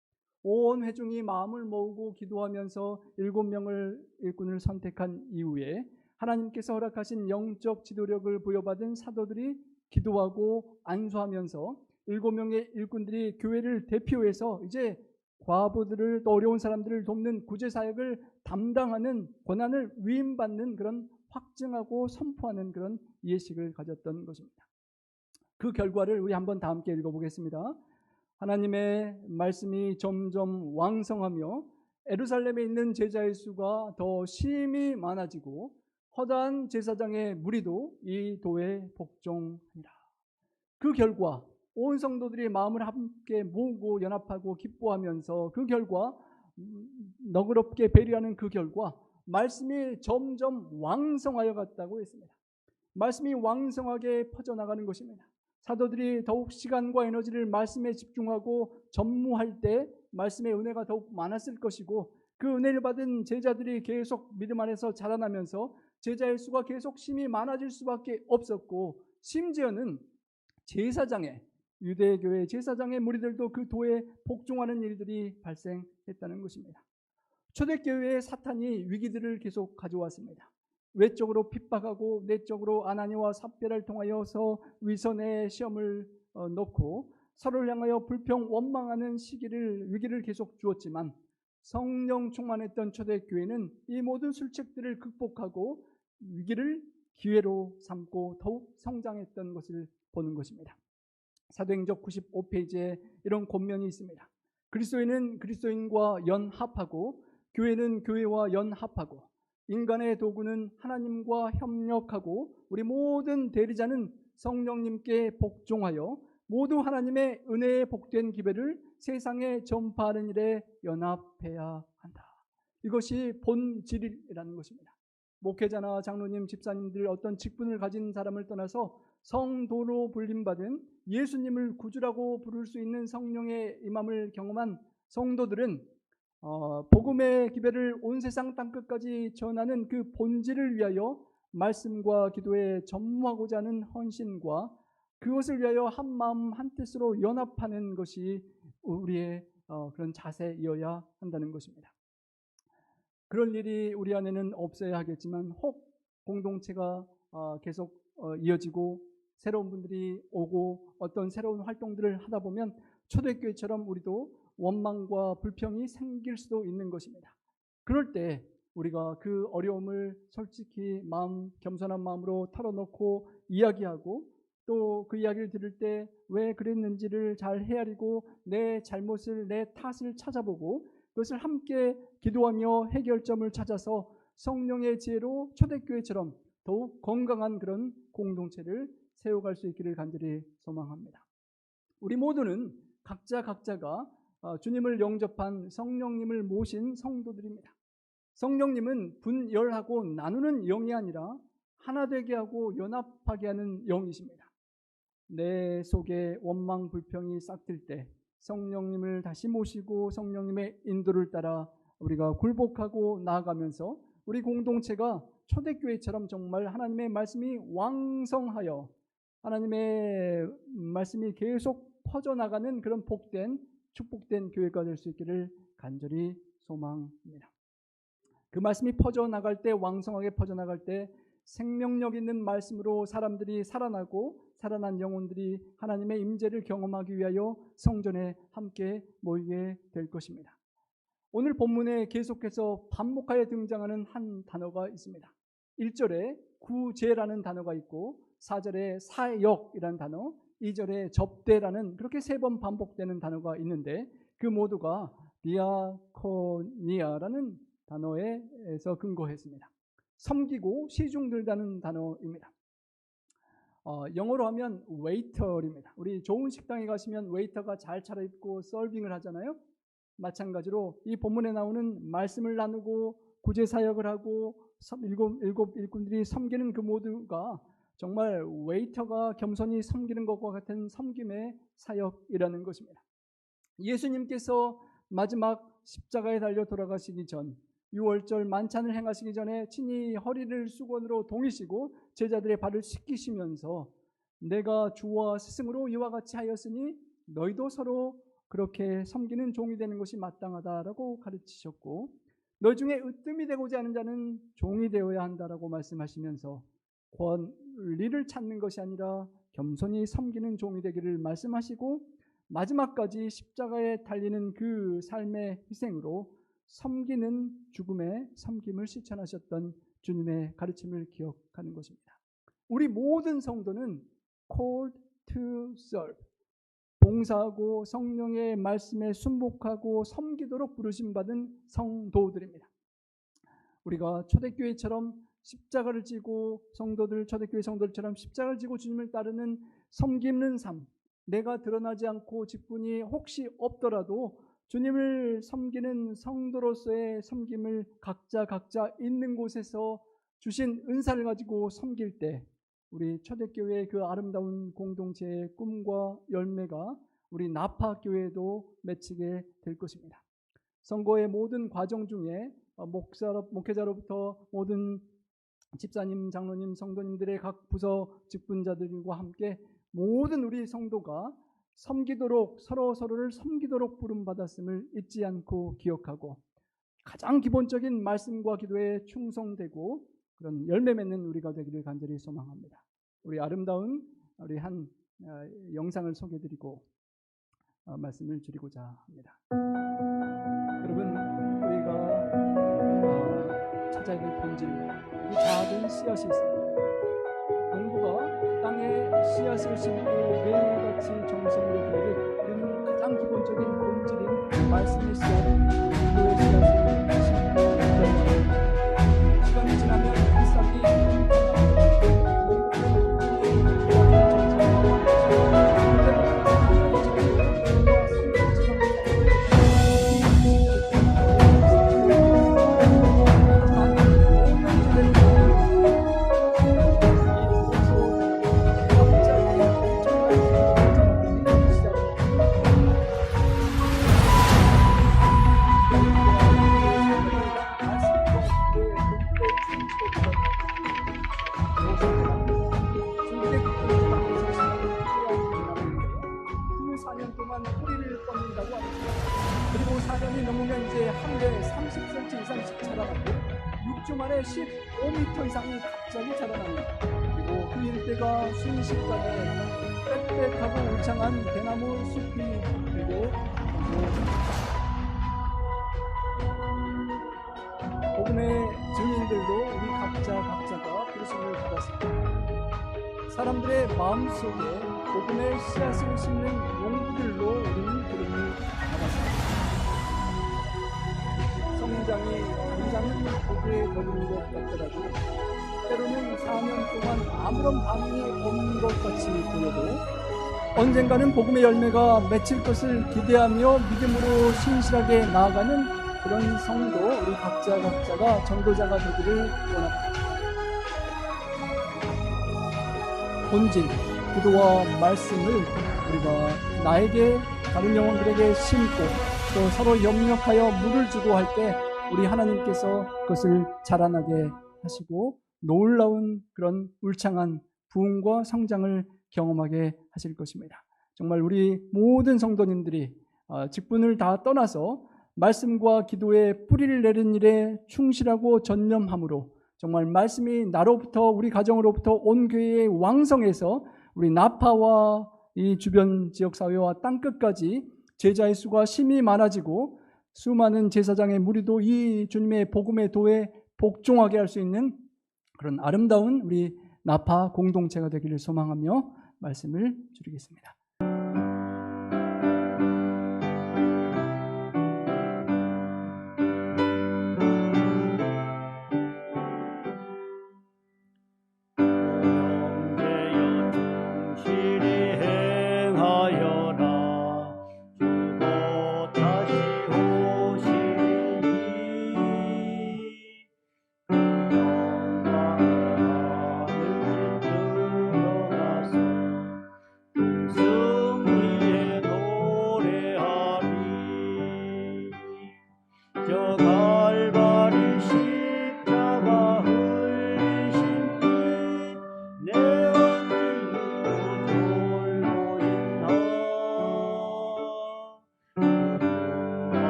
[SPEAKER 1] 온 회중이 마음을 모으고 기도하면서 7명을 일꾼을 선택한 이후에 하나님께서 허락하신 영적 지도력을 부여받은 사도들이 기도하고 안수하면서 7명의 일꾼들이 교회를 대표해서 이제 과부들을, 또 어려운 사람들을 돕는 구제사역을 담당하는 권한을 위임받는 그런 확증하고 선포하는 그런 예식을 가졌던 것입니다. 그 결과를 우리 한번 다 함께 읽어보겠습니다. 하나님의 말씀이 점점 왕성하며 예루살렘에 있는 제자의 수가 더 심히 많아지고 허다한 제사장의 무리도 이 도에 복종하니라. 그 결과 온 성도들이 마음을 함께 모으고 연합하고 기뻐하면서 그 결과 너그럽게 배려하는 그 결과 말씀이 점점 왕성하여 갔다고 했습니다. 말씀이 왕성하게 퍼져나가는 것입니다. 사도들이 더욱 시간과 에너지를 말씀에 집중하고 전무할 때 말씀의 은혜가 더욱 많았을 것이고, 그 은혜를 받은 제자들이 계속 믿음 안에서 자라나면서 제자의 수가 계속 심히 많아질 수밖에 없었고, 심지어는 제사장의, 유대교회 제사장의 무리들도 그 도에 복종하는 일들이 발생했다는 것입니다. 초대교회의 사탄이 위기들을 계속 가져왔습니다. 외적으로 핍박하고 내적으로 아나니와 삽비라를 통하여서 위선의 시험을 넣고 서로를 향하여 불평 원망하는 위기를 계속 주었지만, 성령 충만했던 초대교회는 이 모든 술책들을 극복하고 위기를 기회로 삼고 더욱 성장했던 것을 보는 것입니다. 사도행적 95페이지에 이런 권면이 있습니다. 그리스도인은 그리스도인과 연합하고 교회는 교회와 연합하고 인간의 도구는 하나님과 협력하고 우리 모든 대리자는 성령님께 복종하여 모두 하나님의 은혜에 복된 기별을 세상에 전파하는 일에 연합해야 한다. 이것이 본질이라는 것입니다. 목회자나 장로님, 집사님들, 어떤 직분을 가진 사람을 떠나서 성도로 불림받은 예수님을 구주라고 부를 수 있는 성령의 임함을 경험한 성도들은 복음의 기별을 온 세상 땅끝까지 전하는 그 본질을 위하여 말씀과 기도에 전무하고자 하는 헌신과 그것을 위하여 한 마음 한 뜻으로 연합하는 것이 우리의 그런 자세이어야 한다는 것입니다. 그런 일이 우리 안에는 없어야 하겠지만, 혹 공동체가 계속 이어지고 새로운 분들이 오고 어떤 새로운 활동들을 하다 보면 초대교회처럼 우리도 원망과 불평이 생길 수도 있는 것입니다. 그럴 때 우리가 그 어려움을 솔직히 겸손한 마음으로 털어놓고 이야기하고, 또 그 이야기를 들을 때 왜 그랬는지를 잘 헤아리고 내 잘못을, 내 탓을 찾아보고 그것을 함께 기도하며 해결점을 찾아서 성령의 지혜로 초대교회처럼 더욱 건강한 그런 공동체를 세워갈 수 있기를 간절히 소망합니다. 우리 모두는 각자가 주님을 영접한 성령님을 모신 성도들입니다. 성령님은 분열하고 나누는 영이 아니라 하나 되게 하고 연합하게 하는 영이십니다. 내 속에 원망 불평이 싹틀 때 성령님을 다시 모시고 성령님의 인도를 따라 우리가 굴복하고 나아가면서 우리 공동체가 초대교회처럼 정말 하나님의 말씀이 왕성하여 하나님의 말씀이 계속 퍼져나가는 그런 복된 축복된 교회가 될 수 있기를 간절히 소망합니다. 그 말씀이 퍼져나갈 때, 왕성하게 퍼져나갈 때 생명력 있는 말씀으로 사람들이 살아나고 살아난 영혼들이 하나님의 임재를 경험하기 위하여 성전에 함께 모이게 될 것입니다. 오늘 본문에 계속해서 반복하여 등장하는 한 단어가 있습니다. 1절에 구제라는 단어가 있고 4절에 사역이라는 단어, 2절에 접대라는 그렇게 3번 반복되는 단어가 있는데 그 모두가 디아코니아라는 단어에서 근거했습니다. 섬기고 시중들다는 단어입니다. 영어로 하면 웨이터입니다. 우리 좋은 식당에 가시면 웨이터가 잘 차려입고 서빙을 하잖아요. 마찬가지로 이 본문에 나오는 말씀을 나누고 구제 사역을 하고 일곱 일꾼들이 섬기는 그 모두가 정말 웨이터가 겸손히 섬기는 것과 같은 섬김의 사역이라는 것입니다. 예수님께서 마지막 십자가에 달려 돌아가시기 전 6월절 만찬을 행하시기 전에 친히 허리를 수건으로 동이시고 제자들의 발을 씻기시면서 내가 주와 스승으로 이와 같이 하였으니 너희도 서로 그렇게 섬기는 종이 되는 것이 마땅하다라고 가르치셨고 너희 중에 으뜸이 되고자 하는 자는 종이 되어야 한다라고 말씀하시면서 권리를 찾는 것이 아니라 겸손히 섬기는 종이 되기를 말씀하시고 마지막까지 십자가에 달리는 그 삶의 희생으로 섬기는 죽음의 섬김을 실천하셨던 주님의 가르침을 기억하는 것입니다. 우리 모든 성도는 called to serve, 봉사하고 성령의 말씀에 순복하고 섬기도록 부르심받은 성도들입니다. 우리가 초대교회처럼 십자가를 지고 초대교회 성도들처럼 십자가를 지고 주님을 따르는 섬기는 삶, 내가 드러나지 않고 직분이 혹시 없더라도 주님을 섬기는 성도로서의 섬김을 각자 있는 곳에서 주신 은사를 가지고 섬길 때 우리 초대교회의 그 아름다운 공동체의 꿈과 열매가 우리 나파교회에도 맺히게 될 것입니다. 선거의 모든 과정 중에 목회자로부터 모든 집사님, 장로님, 성도님들의 각 부서 직분자들과 함께 모든 우리 성도가 섬기도록 서로를 섬기도록 부름받았음을 잊지 않고 기억하고 가장 기본적인 말씀과 기도에 충성되고 그런 열매 맺는 우리가 되기를 간절히 소망합니다. 우리 아름다운 우리 한 영상을 소개해드리고 말씀을 드리고자 합니다. 여러분, 우리가 찾아야 될 본질, 이 작은 씨앗이 있습니다. 농부가 땅에 씨앗을 심고 매일같이 정성을 들이듯 우리는 가장 기본적인 본질인 말씀의 씨앗, 기도의 씨앗을 심고 기다립니다. 시간이 지나면 이 싹이 그리고 4년이 넘으면 이제 하루에 30cm 이상씩 자라나고 6주 만에 15m 이상이 갑자기 자라납니다. 그리고 그 일대가 순식간에 빽빽하고 울창한 대나무 숲이 되고 복음의 증인들도 우리 각자가 부르심을 받았습니다. 사람들의 마음속에 복음의 씨앗을 심는 용부들로 우리는 부름을 받았습니다. 성장이 당장은 보기에 더딘 것 같더라도 때로는 4년 동안 아무런 반응이 없는 것 같이 보여도 언젠가는 복음의 열매가 맺힐 것을 기대하며 믿음으로 신실하게 나아가는 그런 성도, 우리 각자가 전도자가 되기를 원합니다. 본질, 기도와 말씀을 우리가 나에게, 다른 영혼들에게 심고 또 서로 협력하여 물을 주고 할 때 우리 하나님께서 그것을 자라나게 하시고 놀라운 그런 울창한 부흥과 성장을 경험하게 하실 것입니다. 정말 우리 모든 성도님들이 직분을 다 떠나서 말씀과 기도에 뿌리를 내린 일에 충실하고 전념함으로 정말 말씀이 나로부터, 우리 가정으로부터 온 교회의 왕성해서 우리 나파와 이 주변 지역사회와 땅끝까지 제자의 수가 심히 많아지고 수많은 제사장의 무리도 이 주님의 복음의 도에 복종하게 할 수 있는 그런 아름다운 우리 나파 공동체가 되기를 소망하며 말씀을 드리겠습니다.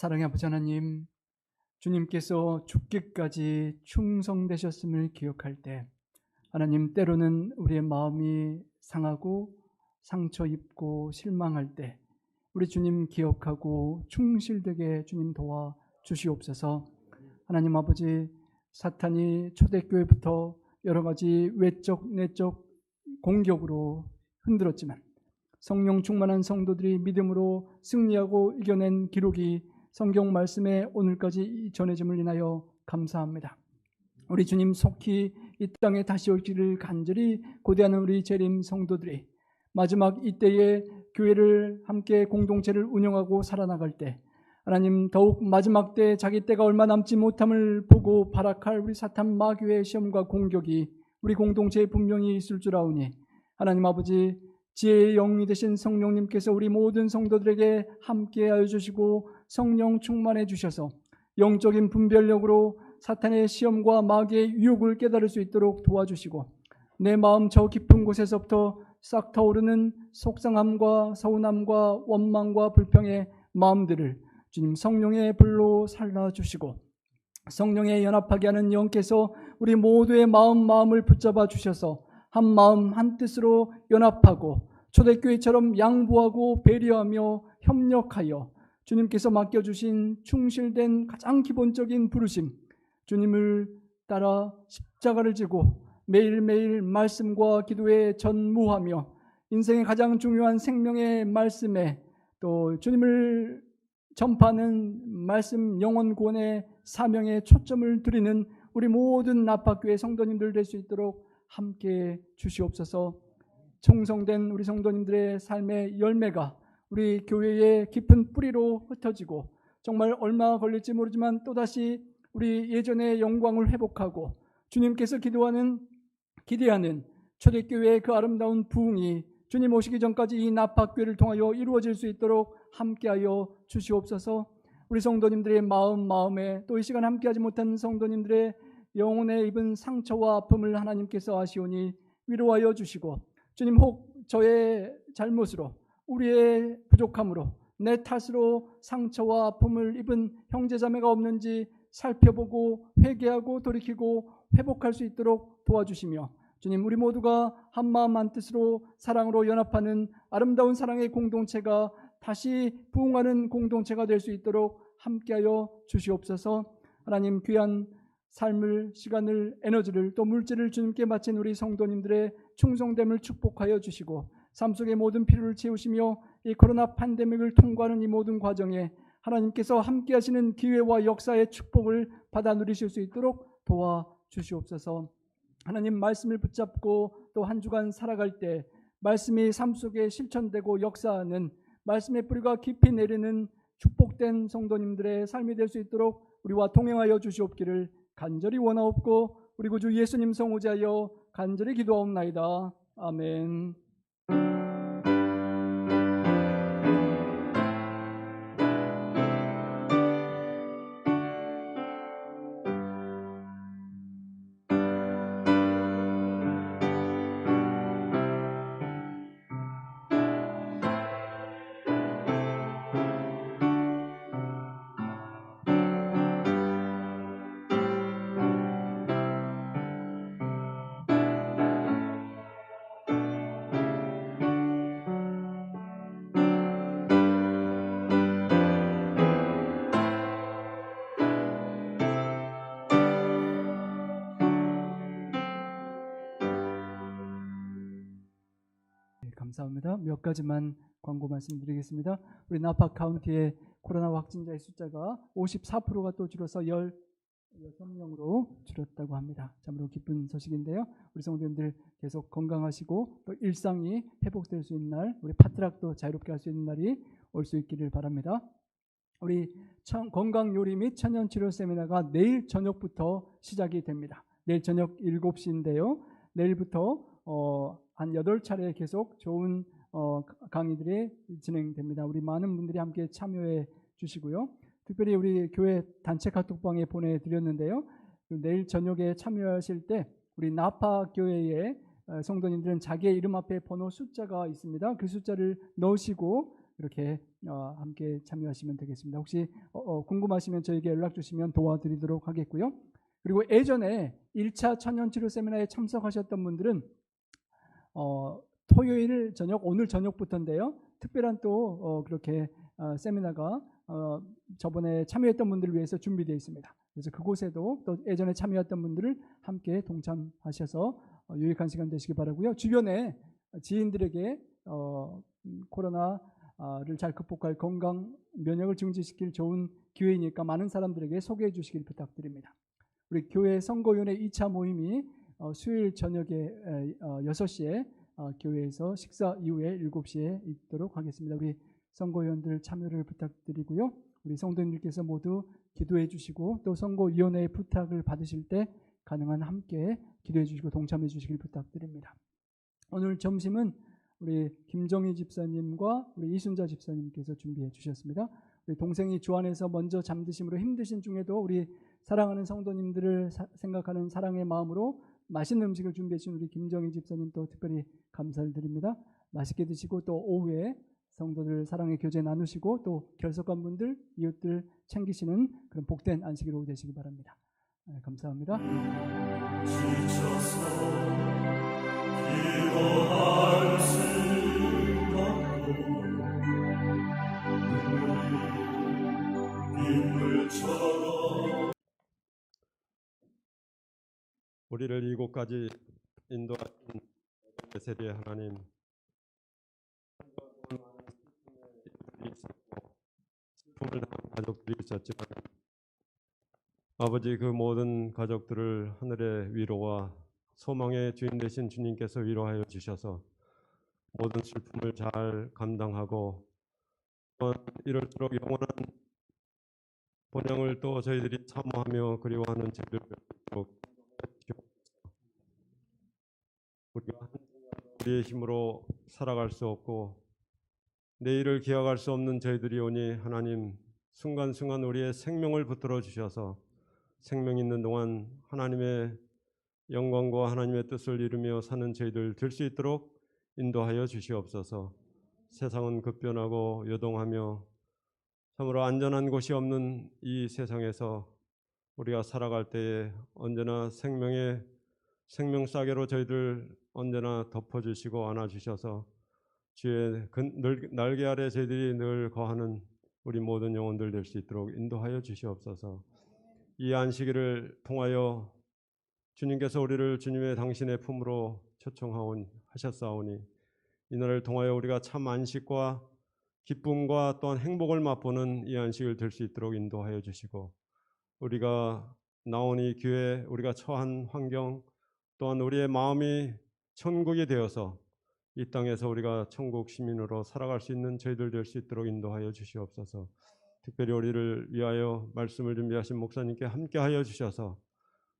[SPEAKER 1] 사랑의 아버지 하나님, 주님께서 죽기까지 충성되셨음을 기억할 때 하나님, 때로는 우리의 마음이 상하고 상처 입고 실망할 때 우리 주님 기억하고 충실되게 주님 도와 주시옵소서. 하나님 아버지, 사탄이 초대교회부터 여러 가지 외적 내적 공격으로 흔들었지만 성령 충만한 성도들이 믿음으로 승리하고 이겨낸 기록이 성경 말씀에 오늘까지 전해짐을 인하여 감사합니다. 우리 주님 속히 이 땅에 다시 오기를 간절히 고대하는 우리 재림 성도들이 마지막 이때에 교회를 함께 공동체를 운영하고 살아나갈 때 하나님 더욱 마지막 때 자기 때가 얼마 남지 못함을 보고 발악할 우리 사탄 마귀의 시험과 공격이 우리 공동체에 분명히 있을 줄 아오니 하나님 아버지 지혜의 영이 되신 성령님께서 우리 모든 성도들에게 함께하여 주시고 성령 충만해 주셔서 영적인 분별력으로 사탄의 시험과 마귀의 유혹을 깨달을 수 있도록 도와주시고 내 마음 저 깊은 곳에서부터 싹 타오르는 속상함과 서운함과 원망과 불평의 마음들을 주님 성령의 불로 살라주시고 성령의 연합하게 하는 영께서 우리 모두의 마음을 붙잡아 주셔서 한 마음 한 뜻으로 연합하고 초대교회처럼 양보하고 배려하며 협력하여 주님께서 맡겨주신 충실된 가장 기본적인 부르심 주님을 따라 십자가를 지고 매일매일 말씀과 기도에 전무하며 인생의 가장 중요한 생명의 말씀에 또 주님을 전파하는 말씀 영혼 구원의 사명에 초점을 드리는 우리 모든 나파교회 성도님들 될 수 있도록 함께 주시옵소서. 청성된 우리 성도님들의 삶의 열매가 우리 교회의 깊은 뿌리로 흩어지고 정말 얼마 걸릴지 모르지만 또다시 우리 예전의 영광을 회복하고 주님께서 기대하는 초대교회의 그 아름다운 부흥이 주님 오시기 전까지 이 나파교회를 통하여 이루어질 수 있도록 함께하여 주시옵소서. 우리 성도님들의 마음에 또 이 시간 함께하지 못한 성도님들의 영혼에 입은 상처와 아픔을 하나님께서 아시오니 위로하여 주시고 주님 혹 저의 잘못으로 우리의 부족함으로 내 탓으로 상처와 아픔을 입은 형제자매가 없는지 살펴보고 회개하고 돌이키고 회복할 수 있도록 도와주시며 주님 우리 모두가 한마음 한뜻으로 사랑으로 연합하는 아름다운 사랑의 공동체가 다시 부흥하는 공동체가 될 수 있도록 함께하여 주시옵소서. 하나님 귀한 삶을 시간을 에너지를 또 물질을 주님께 바친 우리 성도님들의 충성됨을 축복하여 주시고 삶 속의 모든 필요를 채우시며 이 코로나 팬데믹을 통과하는 이 모든 과정에 하나님께서 함께 하시는 기회와 역사의 축복을 받아 누리실 수 있도록 도와주시옵소서. 하나님 말씀을 붙잡고 또 한 주간 살아갈 때 말씀이 삶 속에 실천되고 역사하는 말씀의 뿌리가 깊이 내리는 축복된 성도님들의 삶이 될 수 있도록 우리와 동행하여 주시옵기를 간절히 원하옵고 우리 구주 예수님 성호자여 간절히 기도하옵나이다. 아멘. 감사합니다. 몇 가지만 광고 말씀드리겠습니다. 우리 나파 카운티의 코로나 확진자의 숫자가 54%가 또 줄어서 16명으로 줄었다고 합니다. 참으로 기쁜 소식인데요. 우리 성도님들 계속 건강하시고 또 일상이 회복될 수 있는 날, 우리 파트락도 자유롭게 할 수 있는 날이 올 수 있기를 바랍니다. 우리 건강요리 및 천연치료 세미나가 내일 저녁부터 시작이 됩니다. 내일 저녁 7시인데요. 내일부터 한 8차례 계속 좋은 강의들이 진행됩니다. 우리 많은 분들이 함께 참여해 주시고요. 특별히 우리 교회 단체 카톡방에 보내드렸는데요. 내일 저녁에 참여하실 때 우리 나파 교회의 성도님들은 자기의 이름 앞에 번호 숫자가 있습니다. 그 숫자를 넣으시고 이렇게 함께 참여하시면 되겠습니다. 혹시 궁금하시면 저에게 연락 주시면 도와드리도록 하겠고요. 그리고 예전에 1차 천연치료 세미나에 참석하셨던 분들은 토요일 저녁, 오늘 저녁부터인데요. 특별한 또 그렇게 세미나가 저번에 참여했던 분들을 위해서 준비되어 있습니다. 그래서 그곳에도 또 예전에 참여했던 분들을 함께 동참하셔서 유익한 시간 되시기 바라고요. 주변에 지인들에게 코로나를 잘 극복할 건강 면역을 증진시킬 좋은 기회이니까 많은 사람들에게 소개해 주시길 부탁드립니다. 우리 교회 선거위원회 2차 모임이 수요일 저녁에 6시에 교회에서 식사 이후에 7시에 있도록 하겠습니다. 우리 선거위원들 참여를 부탁드리고요. 우리 성도님들께서 모두 기도해 주시고 또 선거위원회의 부탁을 받으실 때 가능한 함께 기도해 주시고 동참해 주시길 부탁드립니다. 오늘 점심은 우리 김정희 집사님과 우리 이순자 집사님께서 준비해 주셨습니다. 우리 동생이 주안에서 먼저 잠드심으로 힘드신 중에도 우리 사랑하는 성도님들을 생각하는 사랑의 마음으로 맛있는 음식을 준비해 주신 우리 김정희 집사님 또 특별히 감사를 드립니다. 맛있게 드시고 또 오후에 성도들 사랑의 교제 나누시고 또 결석한 분들, 이웃들 챙기시는 그런 복된 안식일 오후 되시기 바랍니다. 감사합니다. 기도할
[SPEAKER 2] 우리를 이곳까지 인도하신 세대의 하나님, 슬픔을 당한 가족들이 있었지만 아버지 그 모든 가족들을 하늘의 위로와 소망의 주인 되신 주님께서 위로하여 주셔서 모든 슬픔을 잘 감당하고 이럴수록 영원한 본향을 또 저희들이 사모하며 그리워하는 저희들 우리가 우리의 힘으로 살아갈 수 없고 내일을 기약할 수 없는 저희들이 오니 하나님 순간순간 우리의 생명을 붙들어 주셔서 생명 있는 동안 하나님의 영광과 하나님의 뜻을 이루며 사는 저희들 될 수 있도록 인도하여 주시옵소서. 세상은 급변하고 요동하며 참으로 안전한 곳이 없는 이 세상에서 우리가 살아갈 때에 언제나 생명 싸개로 저희들 언제나 덮어주시고 안아주셔서 주의 날개 아래 저희들이 늘 거하는 우리 모든 영혼들 될 수 있도록 인도하여 주시옵소서. 이 안식일을 통하여 주님께서 우리를 주님의 당신의 품으로 초청하셨사오니 이날을 통하여 우리가 참 안식과 기쁨과 또한 행복을 맛보는 이 안식일 될 수 있도록 인도하여 주시고 우리가 나온 이 교회, 우리가 처한 환경 또한 우리의 마음이 천국이 되어서 이 땅에서 우리가 천국 시민으로 살아갈 수 있는 저희들 될 수 있도록 인도하여 주시옵소서. 특별히 우리를 위하여 말씀을 준비하신 목사님께 함께하여 주셔서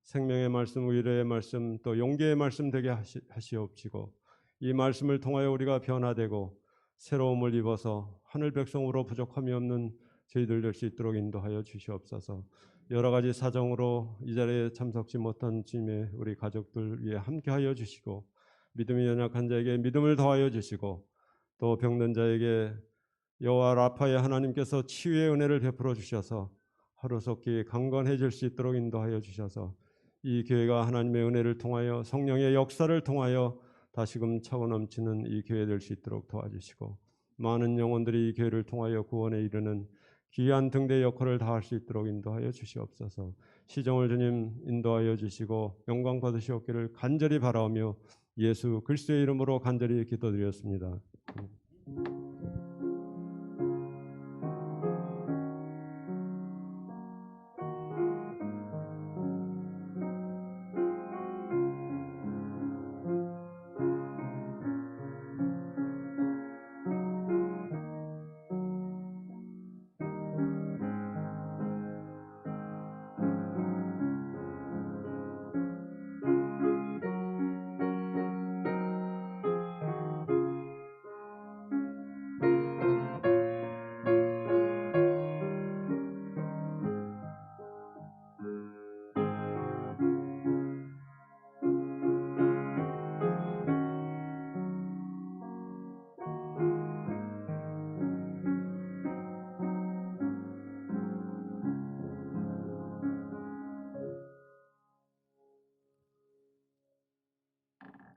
[SPEAKER 2] 생명의 말씀, 위로의 말씀, 또 용기의 말씀 되게 하시옵시고 이 말씀을 통하여 우리가 변화되고 새로움을 입어서 하늘 백성으로 부족함이 없는 저희들 될 수 있도록 인도하여 주시옵소서. 여러 가지 사정으로 이 자리에 참석지 못한 주님의 우리 가족들 위해 함께하여 주시고 믿음이 연약한 자에게 믿음을 더하여 주시고 또 병든 자에게 여호와 라파의 하나님께서 치유의 은혜를 베풀어 주셔서 하루속히 강건해질 수 있도록 인도하여 주셔서 이 교회가 하나님의 은혜를 통하여 성령의 역사를 통하여 다시금 차고 넘치는 이 교회 될 수 있도록 도와주시고 많은 영혼들이 이 교회를 통하여 구원에 이르는 귀한 등대 역할을 다할 수 있도록 인도하여 주시옵소서. 시정을 주님 인도하여 주시고 영광 받으시옵기를 간절히 바라오며 예수 그리스도의 이름으로 간절히 기도드렸습니다.